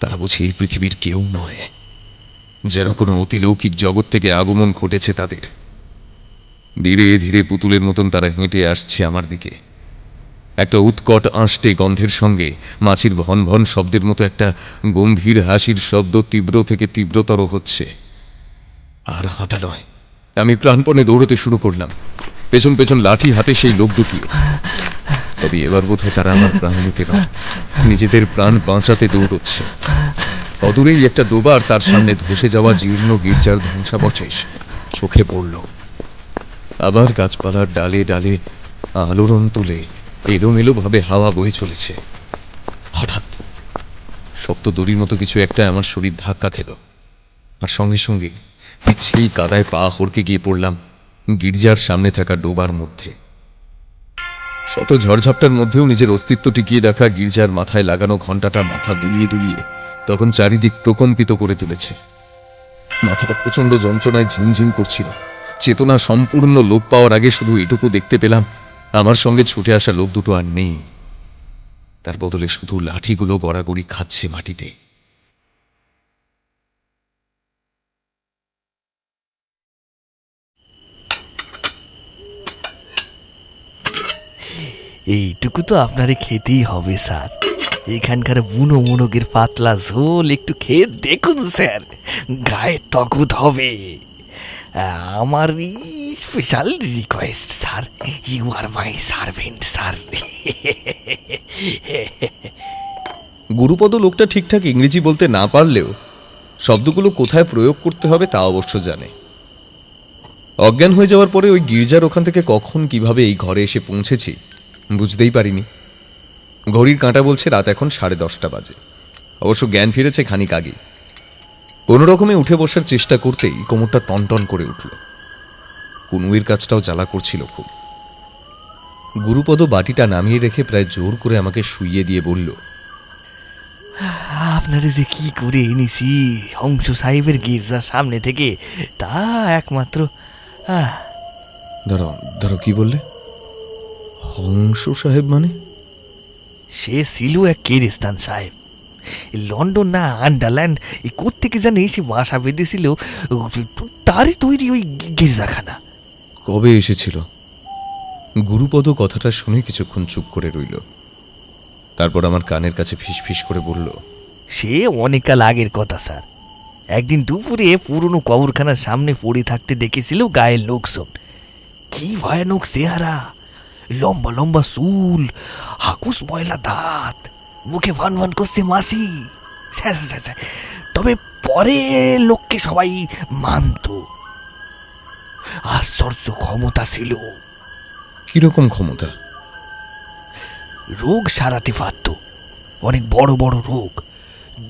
তারা বুঝি এই পৃথিবীর কেউ নয়, যেন কোনো অতিলৌকিক জগৎ থেকে আগমন ঘটেছে তাদের। ধীরে ধীরে পুতুলের মতন তারা হেঁটে আসছে আমার দিকে। একটা উৎকট আঁশটে গন্ধের সঙ্গে মাছির ভন ভন শব্দের মতো একটা গম্ভীর হাসির শব্দ তীব্র থেকে তীব্রতর হচ্ছে। আর হাঁটা নয়, আমি প্রাণপণে দৌড়তে শুরু করলাম। পেছন পেছন লাঠি হাতে সেই লোক দুটি। তবে এবার বোধহয় তারা আমার প্রাণ নিতে নয়, নিজেদের প্রাণ বাঁচাতে দৌড়চ্ছে। অদূরেই একটা ডোবার তার সামনে ধসে যাওয়া জীর্ণ গির্জার ধ্বংসাবশেষ চোখে পড়ল। আবার গাছপালার ডালে ডালে আলোড়ন তুলে এলোমেলো ভাবে হাওয়া বয়ে চলেছে। হঠাৎ শক্ত দড়ির মতো কিছু একটা আমার শরীর ধাক্কা খেল, আর সঙ্গে সঙ্গে পিছিয়েই কাদায় পা হড়কে গিয়ে পড়লাম গির্জার সামনে থাকা ডোবার মধ্যে। শত ঝড়ঝাপটার মধ্যেও নিজের অস্তিত্ব টিকিয়ে রাখা গির্জার মাথায় লাগানো ঘণ্টাটা মাথা দুলিয়ে দুলিয়ে তখন চারিদিক প্রকম্পিত করে তুলেছে। মাথাটা প্রচন্ড যন্ত্রণায় ঝিমঝিম করছিল। চেতনা সম্পূর্ণ লোপ পাওয়ার আগে শুধু এটুকু দেখতে পেলাম, আমার সঙ্গে ছুটে আসা লোক দুটো আর নেই। তার বদলে শুধু লাঠিগুলো গড়াগড়ি খাচ্ছে মাটিতে। এইটুকু তো আপনারে খেতেই হবে স্যার। এখানকার বুনো মোরগের পাতলা ঝোল একটু খেয়ে দেখুন স্যার, গায়ে তকুত হবে। আমার special request sir, you are my servant sir. Gurupada লোকটা ঠিকঠাক ইংরেজি বলতে না পারলেও শব্দগুলো কোথায় প্রয়োগ করতে হবে তা অবশ্য জানে। অজ্ঞান হয়ে যাওয়ার পরে ওই গির্জার ওখান থেকে কখন কিভাবে এই ঘরে এসে পৌঁছেছি বুঝতেই পারিনি। ঘড়ির কাঁটা বলছে রাত এখন 10:30 বাজে। অবশ্য জ্ঞান ফিরেছে খানিক আগে। কোনো রকমে উঠে বসার চেষ্টা করতেই কোমরটা টনটন করে উঠল। কুনুয়ের কাজটাও জ্বালা করছিল খুব। গুরুপদ বাটিটা নামিয়ে রেখে প্রায় জোর করে আমাকে শুইয়ে দিয়ে বলল, আপনারে যে কি করে এনেছি হংস সাহেবের গির্জার সামনে থেকে, তা একমাত্র দাঁড়াও দাঁড়াও, কি বললে? হংস সাহেব মানে? সে ছিল এক কেরিস্তান সাহেব। লন্ডন না আন্ডারল্যান্ড এই কোত্থেকে জানে সে বাসা বেঁধেছিল, তারই তৈরি ওই গির্জাখানা। কবে এসেছিল? গুরুপদ কথাটা শুনে কিছুক্ষণ চুপ করে রইল। তারপর আমার কানের কাছে ফিসফিস করে বলল, সে অনেককাল আগের কথা স্যার। একদিন দুপুরে পুরনো কবরখানার সামনে পড়ে থাকতে দেখেছিল গায়ের লোকজন। কি ভয়ানক চেহারা, লম্বা লম্বা চুল, হাকুস ময়লা দাঁত, মুখে ভান ভান করছে মাসি। ছ্যা, ছ্যা, ছ্যা, ছ্যা। তবে পরে লোককে সবাই মানত। আশ্চর্য ক্ষমতা ছিল। কিরকম ক্ষমতা? রোগ সারাতে পারত, অনেক বড় বড় রোগ।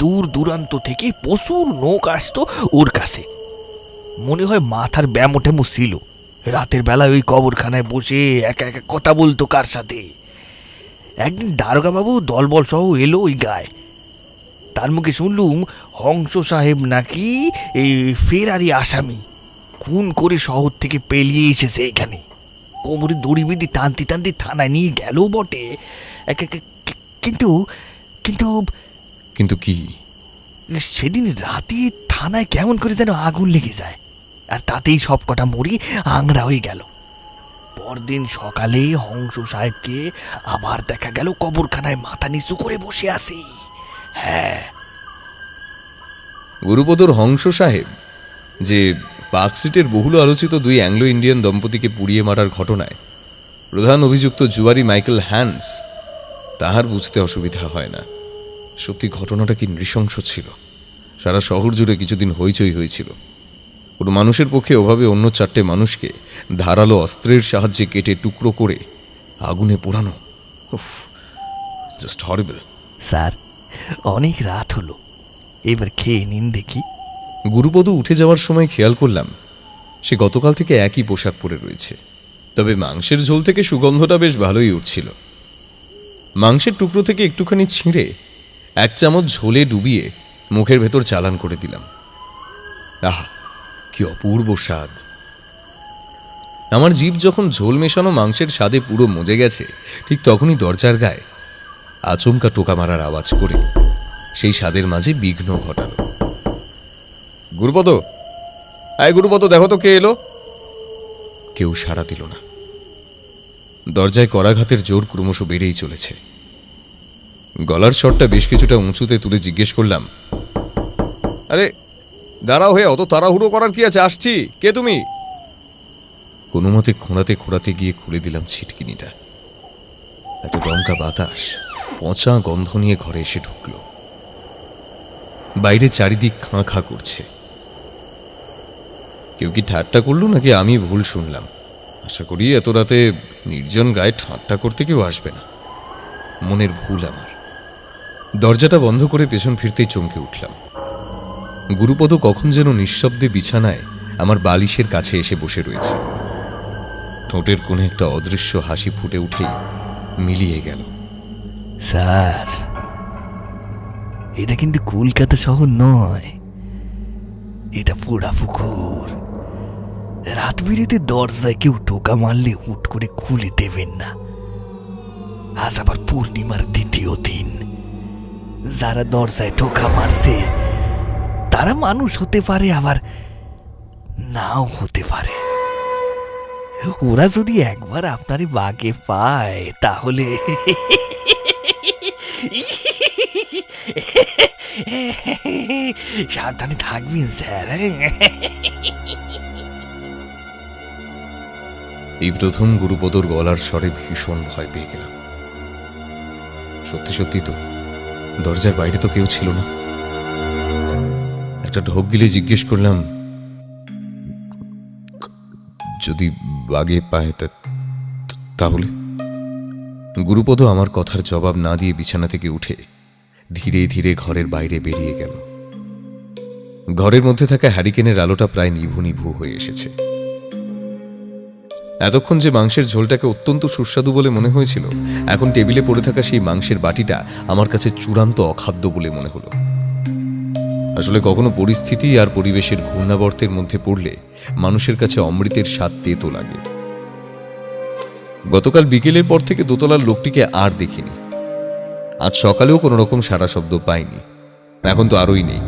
দূর দূরান্ত থেকে প্রচুর লোক আসতো ওর কাছে। মনে হয় মাথার ব্যামো ট্যামো ছিল। রাতের বেলায় ওই কবরখানায় বসে একা একা কথা বলতো কার সাথে। একদিন দারোগাবাবু দলবল সহ এলো ওই গায়ে। তার মুখে শুনলুম হংস সাহেব নাকি এই ফেরারি আসামি, খুন করে শহর থেকে পেলিয়ে এসেছে এখানে। কোমরে দড়ি বেঁধে টানতে টানতে থানায় নিয়ে গেল বটে, কিন্তু কিন্তু কিন্তু কি? সেদিন রাতে থানায় কেমন করে যেন আগুন লেগে যায়, আর তাতেই সব কটা মরি আংড়া হয়ে গেল। পরদিন সকালে হংস সাহেবকে আবার দেখা গেল কবরখানায় মাথা নিচু করে বসে আছে। হ্যাঁ, গুরুপদর হংস সাহেব, যে পার্কস্ট্রিটের বহুল আলোচিত দুই অ্যাংলো ইন্ডিয়ান দম্পতিকে পুড়িয়ে মারার ঘটনায় প্রধান অভিযুক্ত জুয়ারি মাইকেল হ্যান্স, তাহার বুঝতে অসুবিধা হয় না। সত্যি ঘটনাটা কি নৃশংস ছিল। সারা শহর জুড়ে কিছুদিন হইচই হয়েছিল। কোনো মানুষের পক্ষে ওভাবে অন্য 4টে মানুষকে ধারালো অস্ত্রের সাহায্যে কেটে টুকরো করে আগুনে পোড়ানো, জাস্ট হরিবল। স্যার অনেক রাত হলো, এবার খেয়ে নিন দেখি। গুরুপদ উঠে যাওয়ার সময় খেয়াল করলাম সে গতকাল থেকে একই পোশাক পরে রয়েছে। তবে মাংসের ঝোল থেকে সুগন্ধটা বেশ ভালোই উঠছিল। মাংসের টুকরো থেকে একটুখানি ছিঁড়ে 1 চামচ ঝোলে ডুবিয়ে মুখের ভেতর চালান করে দিলাম। আহা, কি অপূর্ব স্বাদ! আমার জিভ যখন ঝোল মেশানো মাংসের স্বাদে পুরো মজে গেছে, ঠিক তখনই দরজার গায়ে আচমকা টোকা মারার আওয়াজ করে সেই স্বাদের মাঝে বিঘ্ন ঘটালো। গুরুপদ, আয় গুরুপদ, দেখো তো কে এলো। কেউ সাড়া দিল না। দরজায় করাঘাতের জোর ক্রমশ বেড়েই চলেছে। গলার স্বরটা বেশ কিছুটা উঁচুতে তুলে জিজ্ঞেস করলাম, আরে দাঁড়াও হয়ে, অত তাড়াহুড়ো করার কি আছে, আসছি। কে তুমি? কোনো মতে খোঁড়াতে খোঁড়াতে গিয়ে খুলে দিলাম ছিটকিনিটা। একটা দমকা বাতাস পচা গন্ধ নিয়ে ঘরে এসে ঢুকল। বাইরে চারিদিক খাঁ খাঁ করছে। কেউ কি ঠাট্টা করলো নাকি আমি ভুল শুনলাম? আশা করি এত রাতে নির্জন গায়ে ঠাট্টা করতে কেউ আসবে না। মনের ভুল আমার। দরজাটা বন্ধ করে পেছন ফিরতেই চমকে উঠলাম। গুরুপদ কখন যেন নিঃশব্দে বিছানায় আমার বালিশের কাছে এসে বসে রয়েছে। ঠোঁটের কোণে একটা অদৃশ্য হাসি ফুটে উঠেই মিলিয়ে গেল। স্যার, এটা কিন্তু কলকাতা শহর নয়, এটা পোড়া পুকুর। রাত বিরেতে দরজায় কেউ টোকা মারলে হুট করে খুলে দেবেন না। আজ আবার পূর্ণিমার দ্বিতীয় দিন। যারা দরজায় টোকা মারছে তারা মানুষ হতে পারে, আবার নাও হতে পারে। ওরা যদি একবার আপনারই বাগে পায় তাহলে সাবধানে থাকবেন স্যার। এই প্রথম গুরুপদর গলার স্বরে ভীষণ ভয় পেয়ে গেলাম। সত্যি সত্যি তো দরজার বাইরে তো কেউ ছিল না। একটা ঢোক গিলে জিজ্ঞেস করলাম, যদি বাগে পায় তাহলে? গুরুপদ আমার কথার জবাব না দিয়ে বিছানা থেকে উঠে ধীরে ধীরে ঘরের বাইরে বেরিয়ে গেল। ঘরের মধ্যে থাকা হ্যারিকেনের আলোটা প্রায় নিভু নিভু হয়ে এসেছে। এতক্ষণ যে মাংসের ঝোলটাকে অত্যন্ত সুস্বাদু বলে মনে হয়েছিল, এখন টেবিলে পড়ে থাকা সেই মাংসের বাটিটা আমার কাছে চূড়ান্ত অখাদ্য বলে মনে হলো। আসলে কখনো পরিস্থিতি আর পরিবেশের ঘূর্ণাবর্তের মধ্যে পড়লে মানুষের কাছে অমৃতের স্বাদ তেতো লাগে। গতকাল বিকেলের পর থেকে দোতলার লোকটিকে আর দেখিনি। আজ সকালেও কোনো রকম সারা শব্দ পাইনি। এখন তো আরোই নেই।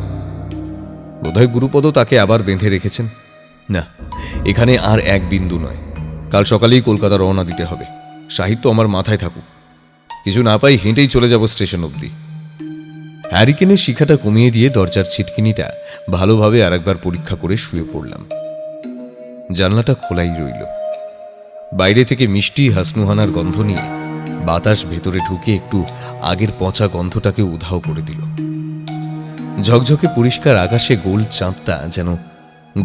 বোধহয় গুরুপদ তাকে আবার বেঁধে রেখেছেন। না, এখানে আর এক বিন্দু নয়। কাল সকালেই কলকাতা রওনা দিতে হবে। সাহিত্য আমার মাথায় থাকুক, কিছু না পাই হেঁটেই চলে যাব স্টেশন অবধি। হ্যারিকেনের শিখাটা কমিয়ে দিয়ে দরজার ছিটকিনিটা ভালোভাবে আরেকবার পরীক্ষা করে শুয়ে পড়লাম। জানলাটা খোলাই রইল। বাইরে থেকে মিষ্টি হাসনুহানার গন্ধ নিয়ে বাতাস ভেতরে ঢুকে একটু আগের পচা গন্ধটাকে উধাও করে দিল। ঝকঝকে পরিষ্কার আকাশে গোল চাঁদটা যেন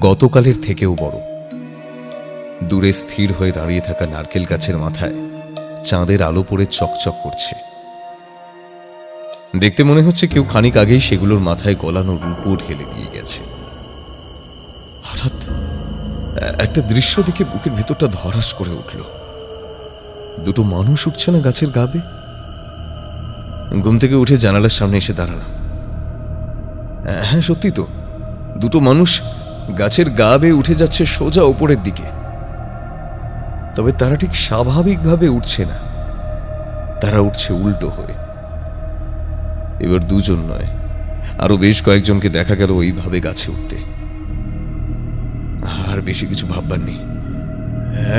গতকালের থেকেও বড়। দূরে স্থির হয়ে দাঁড়িয়ে থাকা নারকেল গাছের মাথায় চাঁদের আলো পড়ে চকচক করছে। দেখতে মনে হচ্ছে কেউ খানিক আগেই সেগুলোর মাথায় গলানো রূপো ঢেলে দিয়ে গেছে। হঠাৎ একটা দৃশ্য দেখে বুকের ভেতরটা ধরাস করে উঠল। দুটো মানুষ উঠছে না গাছের গা বেয়ে? ঘুম থেকে উঠে জানালার সামনে এসে দাঁড়ালাম। হ্যাঁ, সত্যি তো, দুটো মানুষ গাছের গা বেয়ে উঠে যাচ্ছে সোজা ওপরের দিকে। তবে তারা ঠিক স্বাভাবিকভাবে উঠছে না, তারা উঠছে উল্টো হয়ে। এবার দুজন নয়, আরো বেশ কয়েকজনকে দেখা গেল ওইভাবে গাছে উঠতে। আর বেশি কিছু ভাববার নেই।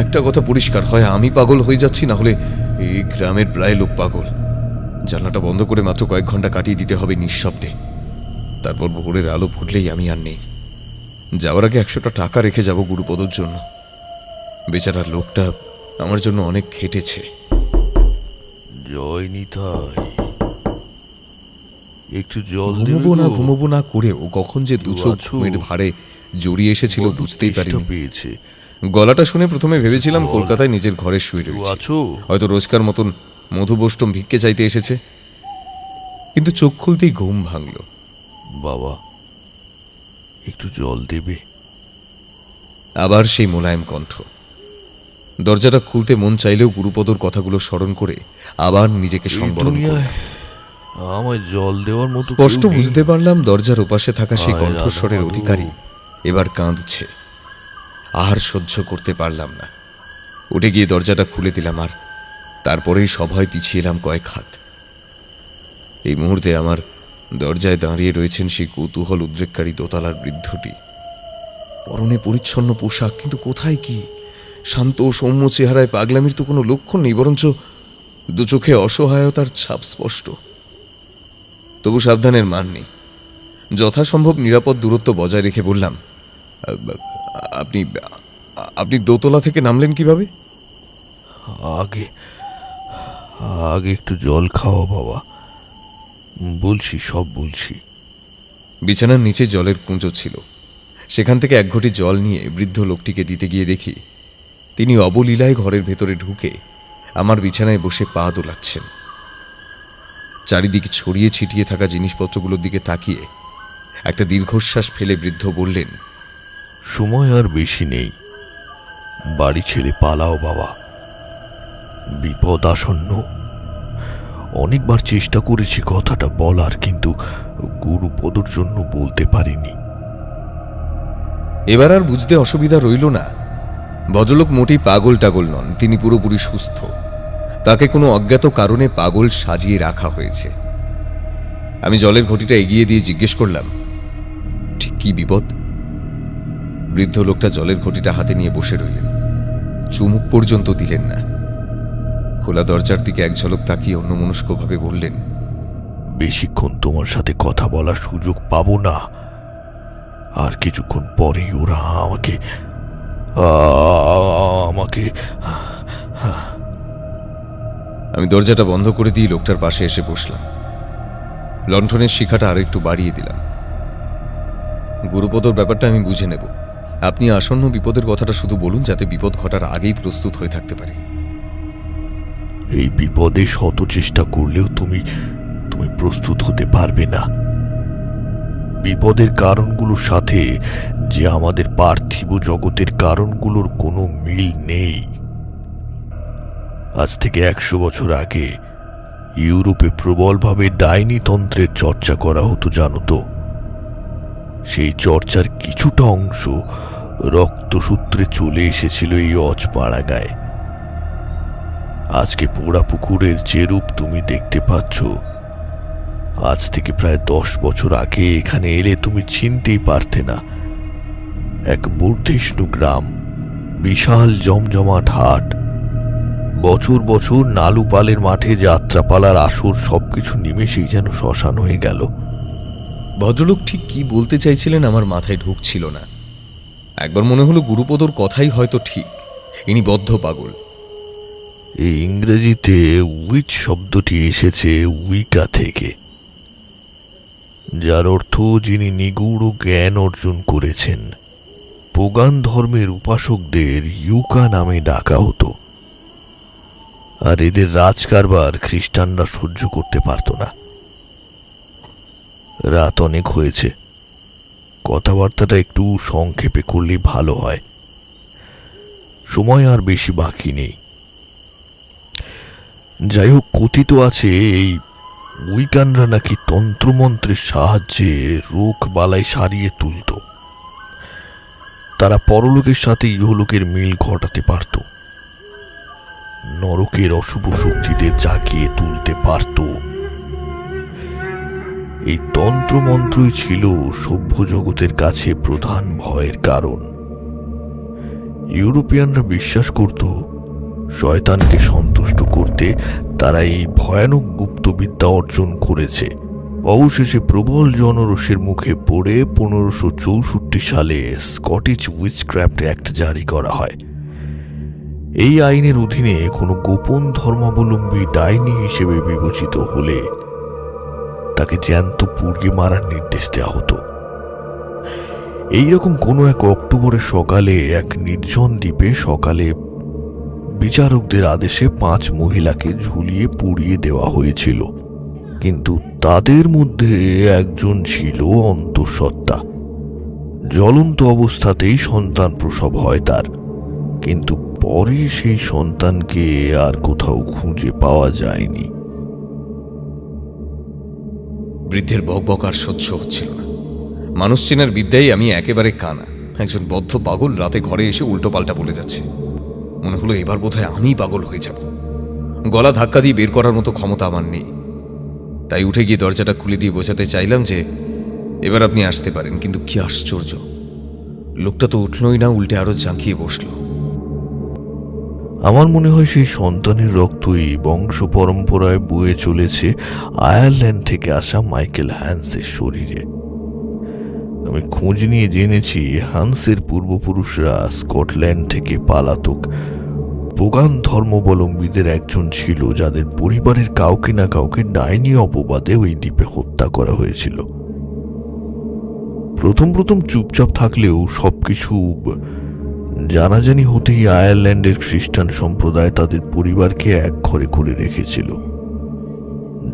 একটা কথা পরিষ্কার, হয় আমি পাগল হয়ে যাচ্ছি, না হলে এই গ্রামের প্রায় লোক পাগল। জানলাটা বন্ধ করে মাত্র কয়েক ঘন্টা কাটিয়ে দিতে হবে নিঃশব্দে। তারপর ভোরের আলো ফুটলেই আমি আর নেই। যাওয়ার আগে 100টা টাকা রেখে যাব গুরুপদর জন্য। বেচারা লোকটা আমার জন্য অনেক খেটেছে। জয় নিতাই, একটু জল ঘুমবো না করেও কখন যে দুচোখ ঘুমের ভারে জড়িয়ে এসেছিল বুঝতেই পারিনি। পেয়েছে। গলাটা শুনে প্রথমে ভেবেছিলাম কলকাতায় নিজের ঘরে শুয়ে রয়েছে, হয়তো রোজকার মতন মধুবষ্টম ভিক্ষে চাইতে এসেছে। কিন্তু চোখ খুলতেই ঘুম ভাঙল। বাবা, একটু জল দেবে? আবার সেই মোলায়েম কণ্ঠ। দরজাটা খুলতে মন চাইলেও গুরুপদর কথাগুলো স্মরণ করে আবার নিজেকে সংবরণ করলাম। আমায় জল দেওয়ার মতো স্পষ্ট বুঝতে পারলাম দরজার ওপাশে থাকা সেই কণ্ঠস্বরের অধিকারী এবার কাঁদছে। আর সহ্য করতে পারলাম না, উঠে গিয়ে দরজাটা খুলে দিলাম। আর তারপরেই সভয় পিছিয়ে এলাম কয়েক হাত। এই মুহূর্তে আমার দরজায় দাঁড়িয়ে রয়েছেন সেই কৌতূহল উদ্রেককারী দোতলার বৃদ্ধটি। পরনে পরিচ্ছন্ন পোশাক, কিন্তু কোথায় কি? শান্ত সৌম্য চেহারায় পাগলামির তো কোনো লক্ষণ নেই, বরঞ্চ দু চোখে অসহায়তার ছাপ স্পষ্ট। তবু সাবধানের মান নেই। যথাসম্ভব নিরাপদ দূরত্ব বজায় রেখে বললাম, আপনি আপনি দোতলা থেকে নামলেন কিভাবে? আগে একটু জল খাওয়া বাবা, বলছি, সব বলছি। বিছানার নিচে জলের কুঁজো ছিল। সেখান থেকে এক ঘটি জল নিয়ে বৃদ্ধ লোকটিকে দিতে গিয়ে দেখি তিনি অবলীলায় ঘরের ভেতরে ঢুকে আমার বিছানায় বসে পা দোলাচ্ছেন। চারিদিকে ছড়িয়ে ছিটিয়ে থাকা জিনিসপত্রগুলোর দিকে তাকিয়ে একটা দীর্ঘশ্বাস ফেলে বৃদ্ধ বললেন, সময় আর বেশি নেই, বাড়ি ছেড়ে পালাও বাবা, বিপদ আসন্ন। অনেকবার চেষ্টা করেছি কথাটা বলার, কিন্তু গুরুপদর জন্য বলতে পারিনি। এবার আর বুঝতে অসুবিধা রইল না। ভদ্রলোক মোটেই পাগল টাগল নন, তিনি পুরোপুরি সুস্থ। তাকে কোনো অজ্ঞাত কারণে পাগল সাজিয়ে রাখা হয়েছে। আমি জলের ঘটিটা এগিয়ে দিয়ে জিজ্ঞেস করলাম, ঠিক কি বিপদ? বৃদ্ধ লোকটা জলের ঘটিটা হাতে নিয়ে বসে রইলেন, চুমুক পর্যন্ত দিলেন না। খোলা দরজার দিকে এক ঝলক তাকিয়ে অন্যমনস্কভাবে বললেন, বেশিক্ষণ তোমার সাথে কথা বলার সুযোগ পাবো না, আর কিছুক্ষণ পরেই ওরা আমাকে আমি দরজাটা বন্ধ করে দিয়ে লোকটার পাশে এসে বসলাম। লণ্ঠনের শিখাটা আর একটু বাড়িয়ে দিলাম। গুরুপদর ব্যাপারটা আমি বুঝে নেব। আপনি আসন্ন বিপদের কথাটা শুধু বলুন, যাতে বিপদ ঘটার আগেই প্রস্তুত হয়ে থাকতে পারি। এই বিপদে শত চেষ্টা করলেও তুমি প্রস্তুত হতে পারবে না। বিপদের কারণগুলোর সাথে যে আমাদের পার্থিব জগতের কারণগুলোর কোনো মিল নেই, আজ থেকে 100 বছর আগে ইউরোপে প্রবলভাবে ডাইনি তন্ত্রের চর্চা করা হতো, জানো তো? সেই চর্চার কিছুটা অংশ রক্তসূত্রে চলে এসেছিল এই অজপাড়া গায়ে। আজকে পোড়া পুকুরের যে রূপ তুমি দেখতে পাচ্ছ, আজ থেকে প্রায় 10 বছর আগে এখানে এলে তুমি চিনতেই পারতে না। এক বর্ধিষ্ণু গ্রাম, বিশাল জমজমাট হাট, বছর বছর নালুপালের মাঠে যাত্রাপালার আসর, সবকিছু নিমেষেই যেন শ্মশান হয়ে গেল। ভদ্রলোক ঠিক কি বলতে চাইছিলেন আমার মাথায় ঢুকছিল না। একবার মনে হলো গুরুপদর কথাই হয়তো ঠিক, ইনি বদ্ধ পাগল। এই ইংরেজিতে উইচ শব্দটি এসেছে উইকা থেকে, যার অর্থ যিনি নিগূঢ় জ্ঞান অর্জন করেছেন। পোগান ধর্মের উপাসকদের ইউকা নামে ডাকা হতো, আর এদের রাজকারবার খ্রিস্টানরা সহ্য করতে পারত না। রাত অনেক হয়েছে, কথাবার্তাটা একটু সংক্ষেপে করলেই ভালো হয়, সময় আর বেশি বাকি নেই। যাই হোক, কথিত আছে এই উইকানরা নাকি তন্ত্রমন্ত্রের সাহায্যে রোগ বালাই সারিয়ে তুলত। তারা পরলোকের সাথে ইহলোকের মিল ঘটাতে পারত, নরকের অশুভ শক্তিদের জাগিয়ে তুলতে পারত। এই তন্ত্রমন্ত্রই ছিল সভ্য জগতের কাছে প্রধান ভয়ের কারণ। ইউরোপিয়ানরা বিশ্বাস করত শয়তানকে সন্তুষ্ট করতে তারা এই ভয়ানক গুপ্তবিদ্যা অর্জন করেছে। অবশেষে প্রবল জনরোষের মুখে পড়ে 1564 সালে স্কটিশ উইচক্রাফট অ্যাক্ট জারি করা হয়। এই আইনের অধীনে কোনো গোপন ধর্মাবলম্বী ডাইনি হিসেবে বিবেচিত হলে তাকে জ্যান্ত পুড়িয়ে মারার নির্দেশ দেওয়া হতো। এইরকম কোনো এক অক্টোবরের সকালে এক নির্জন দ্বীপে সকালে বিচারকদের আদেশে 5 মহিলাকে ঝুলিয়ে পুড়িয়ে দেওয়া হয়েছিল, কিন্তু তাদের মধ্যে একজন ছিল অন্তঃসত্ত্বা। জ্বলন্ত অবস্থাতেই সন্তান প্রসব হয় তার, কিন্তু পরে সেই সন্তানকে আর কোথাও খুঁজে পাওয়া যায়নি। বৃদ্ধের বকবক আর সহ্য হচ্ছিল না। মানুষ চেনার বিদ্যায় আমি একেবারে কানা। একজন বদ্ধ পাগল রাতে ঘরে এসে উল্টোপাল্টা বলে যাচ্ছে। মনে হলো এবার বোধহয় আমিই পাগল হয়ে যাব। গলা ধাক্কা দিয়ে বের করার মতো ক্ষমতা আমার নেই, তাই উঠে গিয়ে দরজাটা খুলে দিয়ে বোঝাতে চাইলাম যে এবার আপনি আসতে পারেন। কিন্তু কি আশ্চর্য, লোকটা তো উঠলই না, উল্টে আরো জাঁকিয়ে বসলো। আমার মনে হয় সেই সন্তানের রক্তই বংশ পরম্পরায় বয়ে চলেছে আয়ারল্যান্ড থেকে আসা মাইকেল হ্যান্সের শরীরে। আমি খোঁজ নিয়ে জেনেছি হান্সের পূর্বপুরুষরা স্কটল্যান্ড থেকে পালাতক পোগান ধর্মাবলম্বীদের একজন ছিল, যাদের পরিবারের কাউকে না কাউকে ডাইনি অপবাদে ওই দ্বীপে হত্যা করা হয়েছিল। প্রথম চুপচাপ থাকলেও সবকিছু জানাজানি হতেই আয়ারল্যান্ডের খ্রিস্টান সম্প্রদায় তাদের পরিবারকে এক ঘরে করে রেখেছিল,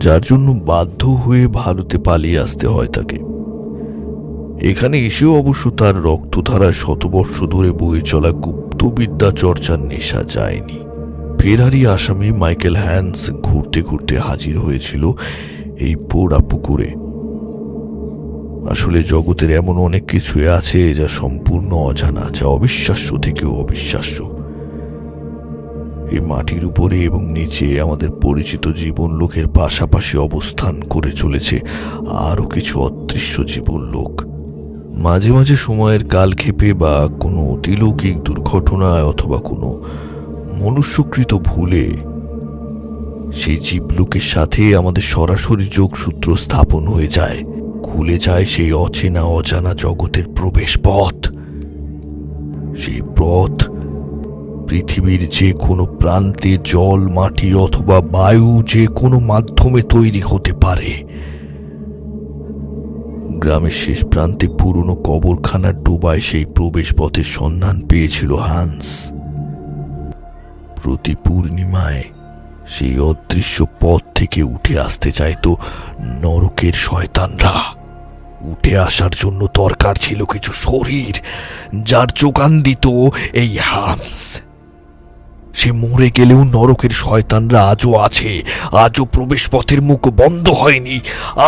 যার জন্য বাধ্য হয়ে ভারতে পালিয়ে আসতে হয় তাকে। এখানে এসেও অবশ্য তার রক্তধারা শতবর্ষ ধরে বয়ে চলা গুপ্তবিদ্যা চর্চার নেশা যায়নি। ফেরারি আসামি মাইকেল হ্যান্স ঘুরতে ঘুরতে হাজির হয়েছিল এই পোড়া পুকুরে। আসলে জগতের এমন অনেক কিছু আছে যা সম্পূর্ণ অজানা, যা অবিশ্বাস্য থেকেও অবিশ্বাস্য। এই মাটির উপরে এবং নিচে আমাদের পরিচিত জীবন লোকের পাশাপাশি অবস্থান করে চলেছে আরো কিছু অদৃশ্য জীবন লোক। মাঝে মাঝে সময়ের কালক্ষেপে বা কোনো অতিলৌকিক দুর্ঘটনায় অথবা কোনো মনুষ্যকৃত ভুলে সেই জীবলোকের সাথে আমাদের সরাসরি যোগসূত্র স্থাপন হয়ে যায়। খুলে যায় সেই অচেনা অজানা জগতের প্রবেশ পথ। সেই পথ পৃথিবীর যে কোনো প্রান্তে জল, মাটি অথবা বায়ু যে কোনো মাধ্যমে তৈরি হতে পারে। গ্রামের শেষ প্রান্তে পুরনো কবরখানার ডোবায় সেই প্রবেশ পথের সন্ধান পেয়েছিল হান্স। প্রতি পূর্ণিমায় সেই অদৃশ্য পথ থেকে উঠে আসতে চাইতো নরকের শয়তানরা। উঠে আসার জন্য দরকার ছিল কিছু শরীর, যার যোগান দিত এই হান্স। সে মরে গেলেও নরকের শয়তানরা আজও আছে, আজও প্রবেশ পথের মুখ বন্ধ হয়নি।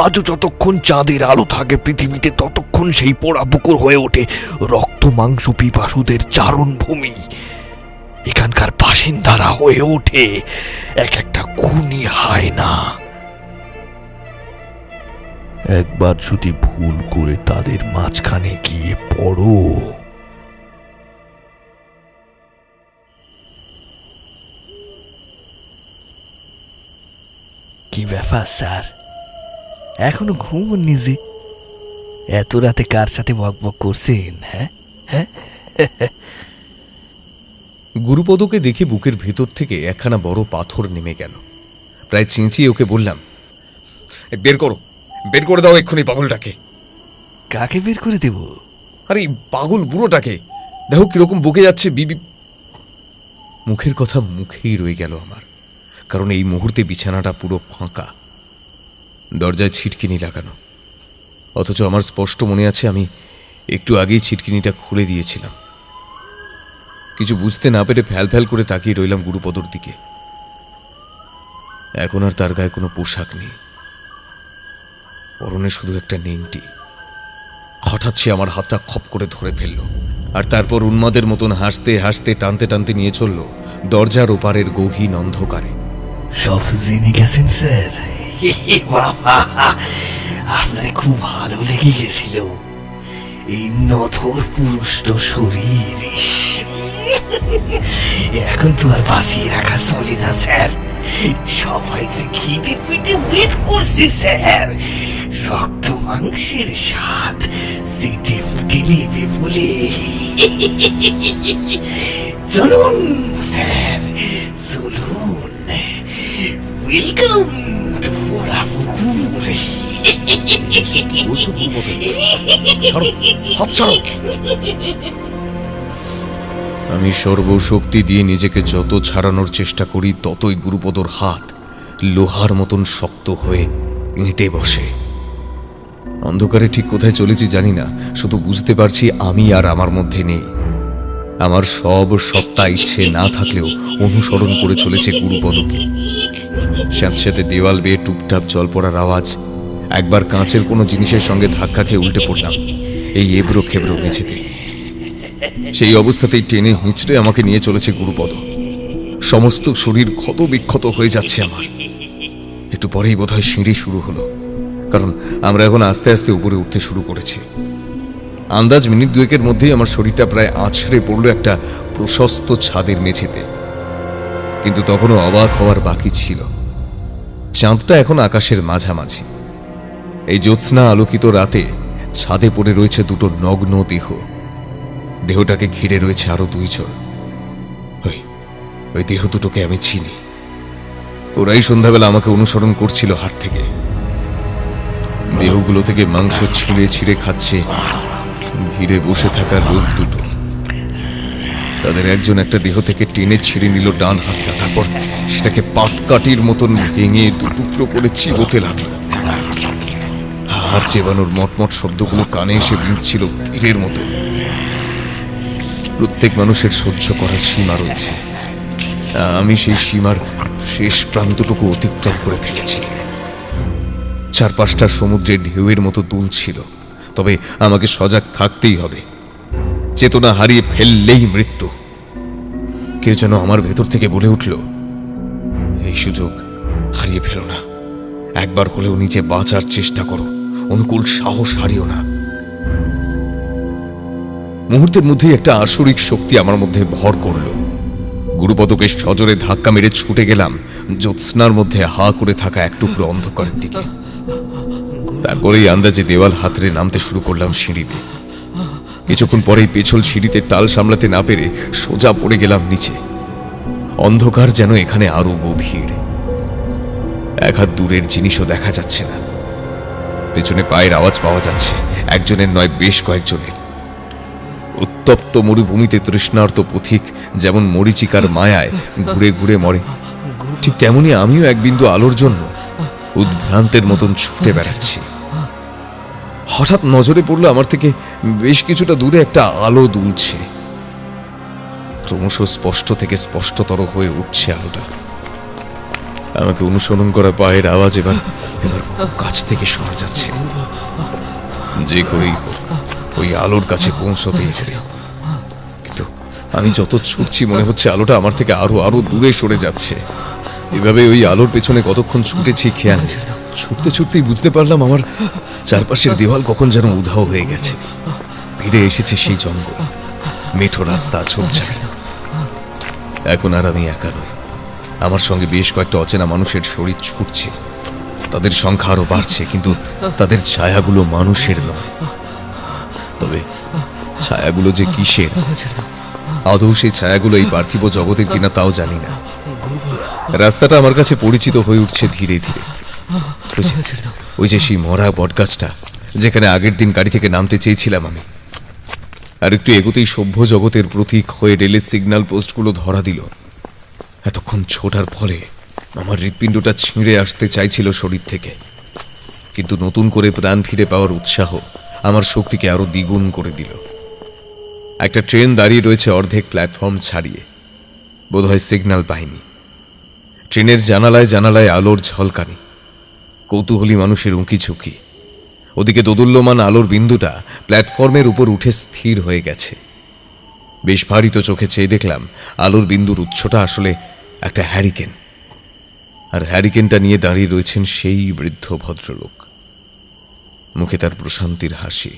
আজও যতক্ষণ চাঁদের আলো থাকে পৃথিবীতে, ততক্ষণ সেই পোড়া পুকুর হয়ে ওঠে রক্ত মাংস পিপাসুদের চারণভূমি। এখানকার বাসিন্দারা হয়ে ওঠে এক একটা খুনি হায়না। একবার যদি ভুল করে তাদের মাঝখানে গিয়ে পড়ো, কি ব্যাপার স্যার, এখনো ঘুমোননি যে? এত রাতে কার সাথে বকবক করছেন? হ্যাঁ হ্যাঁ, গুরুপদকে দেখে বুকের ভেতর থেকে একখানা বড় পাথর নেমে গেল। প্রায় চেঁচিয়ে ওকে বললাম, বের করো, বের করে দাও এক্ষুনি পাগলটাকে। কাকে বের করে দেব? আরে এই পাগল বুড়োটাকে দেখো কিরকম বকে যাচ্ছে। বিবি মুখের কথা মুখেই রয়ে গেল আমার, কারণ এই মুহূর্তে বিছানাটা পুরো ফাঁকা, দরজায় ছিটকিনি লাগানো। অথচ আমার স্পষ্ট মনে আছে আমি একটু আগেই ছিটকিনিটা খুলে দিয়েছিলাম। কিছু বুঝতে না পেরে ফ্যাল ফ্যাল করে তাকিয়ে রইলাম গুরুপদর দিকে। এখন আর তার গায়ে কোনো পোশাক নেই, পরনে শুধু একটা নেংটি। হঠাৎ সে আমার হাতটা খপ করে ধরে ফেলল, আর তারপর উন্মাদের মতন হাসতে হাসতে টানতে টানতে নিয়ে চলল দরজার ওপারের গহীন অন্ধকারে। সব জেনে গেছেন স্যার? বাবা, আপনার খুব ভালো লেগে গেছিল এই নথর পুরুষ্ট শরীর। এখন তো আর বাঁচিয়ে রাখা চলে না স্যার, সবাই যে খিদে পিটে ওয়েট করছে স্যার। রক্ত মাংসের স্বাদ সিটে ফুটে নেবে বলে। চলুন স্যার, চলুন। ওয়েলকাম টু পোড়া পুকুর। আমি সর্বশক্তি দিয়ে নিজেকে যত ছাড়ানোর চেষ্টা করি, ততই গুরুপদর হাত লোহার মতন শক্ত হয়ে এঁটে বসে। অন্ধকারে ঠিক কোথায় চলেছি জানি না, শুধু বুঝতে পারছি আমি আর আমার মধ্যে নেই। আমার সব সত্তা ইচ্ছে না থাকলেও অনুসরণ করে চলেছে গুরুপদকে। স্যাঁতস্যাঁতে দেওয়াল বেয়ে টুপটাপ জল পড়ার আওয়াজ। একবার কাঁচের কোনো জিনিসের সঙ্গে ধাক্কা খেয়ে উল্টে পড়লাম এই এবড়ো খেবড়ো মেঝেতে। সেই অবস্থাতেই টেনে হিঁচড়ে আমাকে নিয়ে চলেছে গুরুপদ। সমস্ত শরীর ক্ষত বিক্ষত হয়ে যাচ্ছে আমার। একটু পরেই বোধহয় সিঁড়ি শুরু হলো, কারণ আমরা এখন আস্তে আস্তে উপরে উঠতে শুরু করেছি। আন্দাজ মিনিট দুয়েকের মধ্যেই আমার শরীরটা প্রায় আছড়ে পড়লো একটা প্রশস্ত ছাদের মেঝেতে। কিন্তু তখনও অবাক হওয়ার বাকি ছিল। চাঁদটা এখন আকাশের মাঝামাঝি। এই জ্যোৎস্না আলোকিত রাতে ছাদে পড়ে রয়েছে দুটো নগ্ন দেহ। দেহটাকে ঘিরে রয়েছে আরো দুইজন। ওই দেহ দুটোকে আমি চিনি। ওরাই সন্ধ্যাবেলা আমাকে অনুসরণ করছিল হাট থেকে। দেহগুলো থেকে মাংস ছিঁড়ে ছিঁড়ে খাচ্ছে ঘিরে বসে থাকা লোক দুটো। তাদের একজন একটা দেহ থেকে টেনে ছিঁড়ে নিল ডান হাতটা, তারপর সেটাকে পাটকাঠির মতন ভেঙে দুটুকরো করে চিবোতে লাগলো। হাড় চেবানোর মটমট শব্দগুলো কানে এসে বিঁধছিল তীরের মতো। প্রত্যেক মানুষের সহ্য করার সীমা রয়েছে, আমি সেই সীমার শেষ প্রান্তটুকু অতিক্রম করে ফেলেছি। চারপাশটা সমুদ্রের ঢেউয়ের মতো দুলছিল, তবে আমাকে সজাগ থাকতেই হবে। চেতনা হারিয়ে ফেললেই মৃত্যু। কেউ যেন আমার ভেতর থেকে বলে উঠল, এই সুযোগ হারিয়ে ফেলো না, একবার হলেও নিজে বাঁচার চেষ্টা করো, অনুকূল সাহস হারিও না। মুহূর্তের মধ্যেই একটা আসরিক শক্তি আমার মধ্যে ভর করল। গুরুপদকে সজোরে ধাক্কা মেরে ছুটে গেলাম জ্যোৎস্নার মধ্যে হা করে থাকা এক টুকরো অন্ধকারের দিকে। তারপরেই আন্দাজে দেওয়াল হাতড়ে নামতে শুরু করলাম সিঁড়ি দিয়ে। কিছুক্ষণ পরেই পেছল সিঁড়িতে টাল সামলাতে না পেরে সোজা পড়ে গেলাম নিচে। অন্ধকার যেন এখানে আরো গভীর। এক হাত দূরের জিনিসও দেখা যাচ্ছে না। পেছনে পায়ের আওয়াজ পাওয়া যাচ্ছে, একজনের নয় বেশ কয়েকজনের। উত্তপ্ত মরুভূমিতে তৃষ্ণার্ত পথিক যেমন মরীচিকার মায়ায় ঘুরে ঘুরে মরে, ঠিক তেমনি আমিও এক বিন্দু আলোর জন্য উদ্ভ্রান্তের মতন ছুটে বেড়াচ্ছি। হঠাৎ নজরে পড়লো আমার থেকে বেশ কিছুটা দূরে একটা আলো দুলছে। ক্রমশ স্পষ্ট থেকে স্পষ্টতর হয়ে উঠছে আলোটা। আমাকে অনুসরণ করা পায়ের আওয়াজ এবার খুব কাছ থেকে শোনা যাচ্ছে। যে করেই হোক ওই আলোর কাছে পৌঁছতেই হবে। কিন্তু আমি যত ছুটছি মনে হচ্ছে আলোটা আমার থেকে আরো দূরে সরে যাচ্ছে। এভাবে ওই আলোর পেছনে কতক্ষণ ছুটেছি খেয়াল নেই। ছুটতে ছুটতেই বুঝতে পারলাম আমার চারপাশের দেওয়াল কখন যেন উধাও হয়ে গেছে। ফিরে এসেছে সেই জঙ্গল, মেঠো রাস্তা, ঝোপঝাড়। এখন আর আমি একা নই, আমার সঙ্গে বেশ কয়েকটা অচেনা মানুষের শরীর ছুটছে। তাদের সংখ্যা আরো বাড়ছে, কিন্তু তাদের ছায়াগুলো মানুষের নয়। তবে ছায়াগুলো যে কিসের, আদৌ সেই ছায়াগুলো এই পার্থিব জগতের কিনা তাও জানি না। রাস্তাটা আমার কাছে পরিচিত হয়ে উঠছে ধীরে ধীরে। ওই যে সেই মরা বটগাছটা যেখানে আগের দিন গাড়ি থেকে নামতে চেয়েছিলাম আমি। আর একটু এগোতেই সভ্য জগতের প্রতীক হয়ে রেলের সিগন্যাল পোস্টগুলো ধরা দিল। এতক্ষণ ছোটার ফলে আমার হৃৎপিণ্ডটা ছিঁড়ে আসতে চাইছিল শরীর থেকে, কিন্তু নতুন করে প্রাণ ফিরে পাওয়ার উৎসাহ আমার শক্তিকে আরো দ্বিগুণ করে দিল। একটা ট্রেন দাঁড়িয়ে রয়েছে অর্ধেক প্ল্যাটফর্ম ছাড়িয়ে, বোধহয় সিগন্যাল পাইনি। ট্রেনের জানালায় জানালায় আলোর ঝলকানি, কৌতূহলী মানুষের উঁকি ঝুঁকি। ওদিকে দোদুল্যমান আলোর বিন্দুটা প্ল্যাটফর্মের উপর উঠে স্থির হয়ে গেছে। বেশ ভারিত চোখে চেয়ে দেখলাম আলোর বিন্দুর উৎসটা আসলে একটা হ্যারিকেন। আর হ্যারিকেনটা নিয়ে দাঁড়িয়ে রয়েছেন সেই বৃদ্ধ ভদ্রলোক। মুখে তার প্রশান্তির হাসি,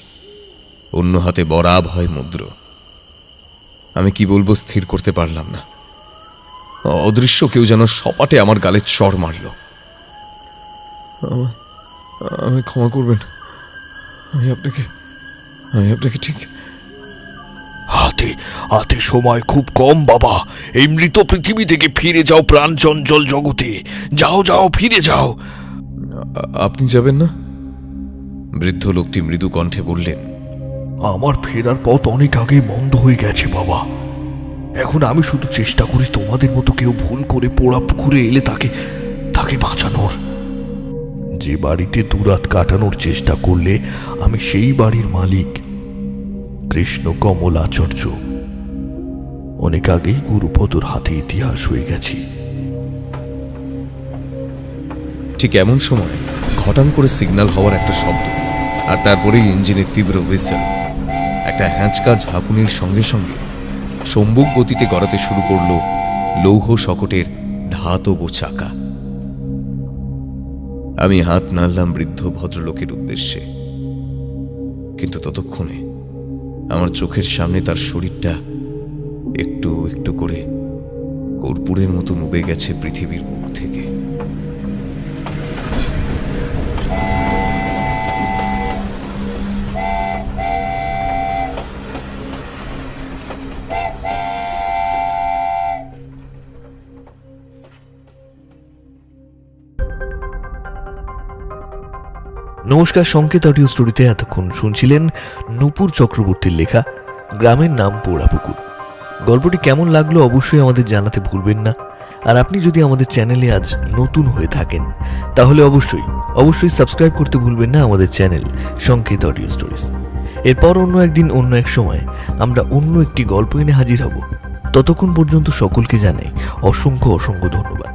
অন্য হাতে বরাভয় মুদ্র। আমি কি বলবো স্থির করতে পারলাম না। অদৃশ্য কেউ যেন সপাটে আমার গালে চড় মারল। আমি ক্ষমা করবেন, আমি আপনাকে ঠিক। হাতে সময় খুব কম বাবা। এই মৃত পৃথিবী থেকে ফিরে যাও প্রাণ চঞ্চল জগতে। যাও ফিরে যাও। আপনি যাবেন না? বৃদ্ধ লোকটি মৃদু কণ্ঠে বললেন। আমার ফেরার পথ অনেক আগেই বন্ধ হয়ে গেছে বাবা। এখন আমি শুধু চেষ্টা করি তোমাদের মতো কেউ ভুল করে পোড়া পুকুরে এলে তাকে বাঁচানোর। যে বাড়িতে দুরাত কাটানোর চেষ্টা করলে আমি সেই বাড়ির মালিক কৃষ্ণ কমল আচার্য। অনেক আগেই গুরুপদর হাতে ইতিহাস হয়ে গেছি। ঠিক এমন সময় ঘটাং করে সিগন্যাল হওয়ার একটা শব্দ, আর তারপরেই ইঞ্জিনের তীব্র হুইসেল। একটা হ্যাঁচকা ঝাঁকুনির সঙ্গে সঙ্গে সম্মুখ গতিতে গড়াতে শুরু করল লৌহ শকটের ধাতব চাকা। আমি হাত নাড়লাম বৃদ্ধ ভদ্রলোকের উদ্দেশ্যে, কিন্তু ততক্ষণে আমার চোখের সামনে তার শরীরটা একটু একটু করে কর্পূরের মতো উবে গেছে পৃথিবীর মুখ থেকে। নমস্কার, সংকেত অডিও স্টোরিতে এতক্ষণ শুনছিলেন নূপুর চক্রবর্তীর লেখা গ্রামের নাম পোড়াপুকুর। গল্পটি কেমন লাগলো অবশ্যই আমাদের জানাতে ভুলবেন না। আর আপনি যদি আমাদের চ্যানেলে আজ নতুন হয়ে থাকেন তাহলে অবশ্যই সাবস্ক্রাইব করতে ভুলবেন না আমাদের চ্যানেল সংকেত অডিও স্টোরিজ। এরপর অন্য একদিন অন্য এক সময় আমরা অন্য একটি গল্প এনে হাজির হব। ততক্ষণ পর্যন্ত সকলকে জানাই অসংখ্য ধন্যবাদ।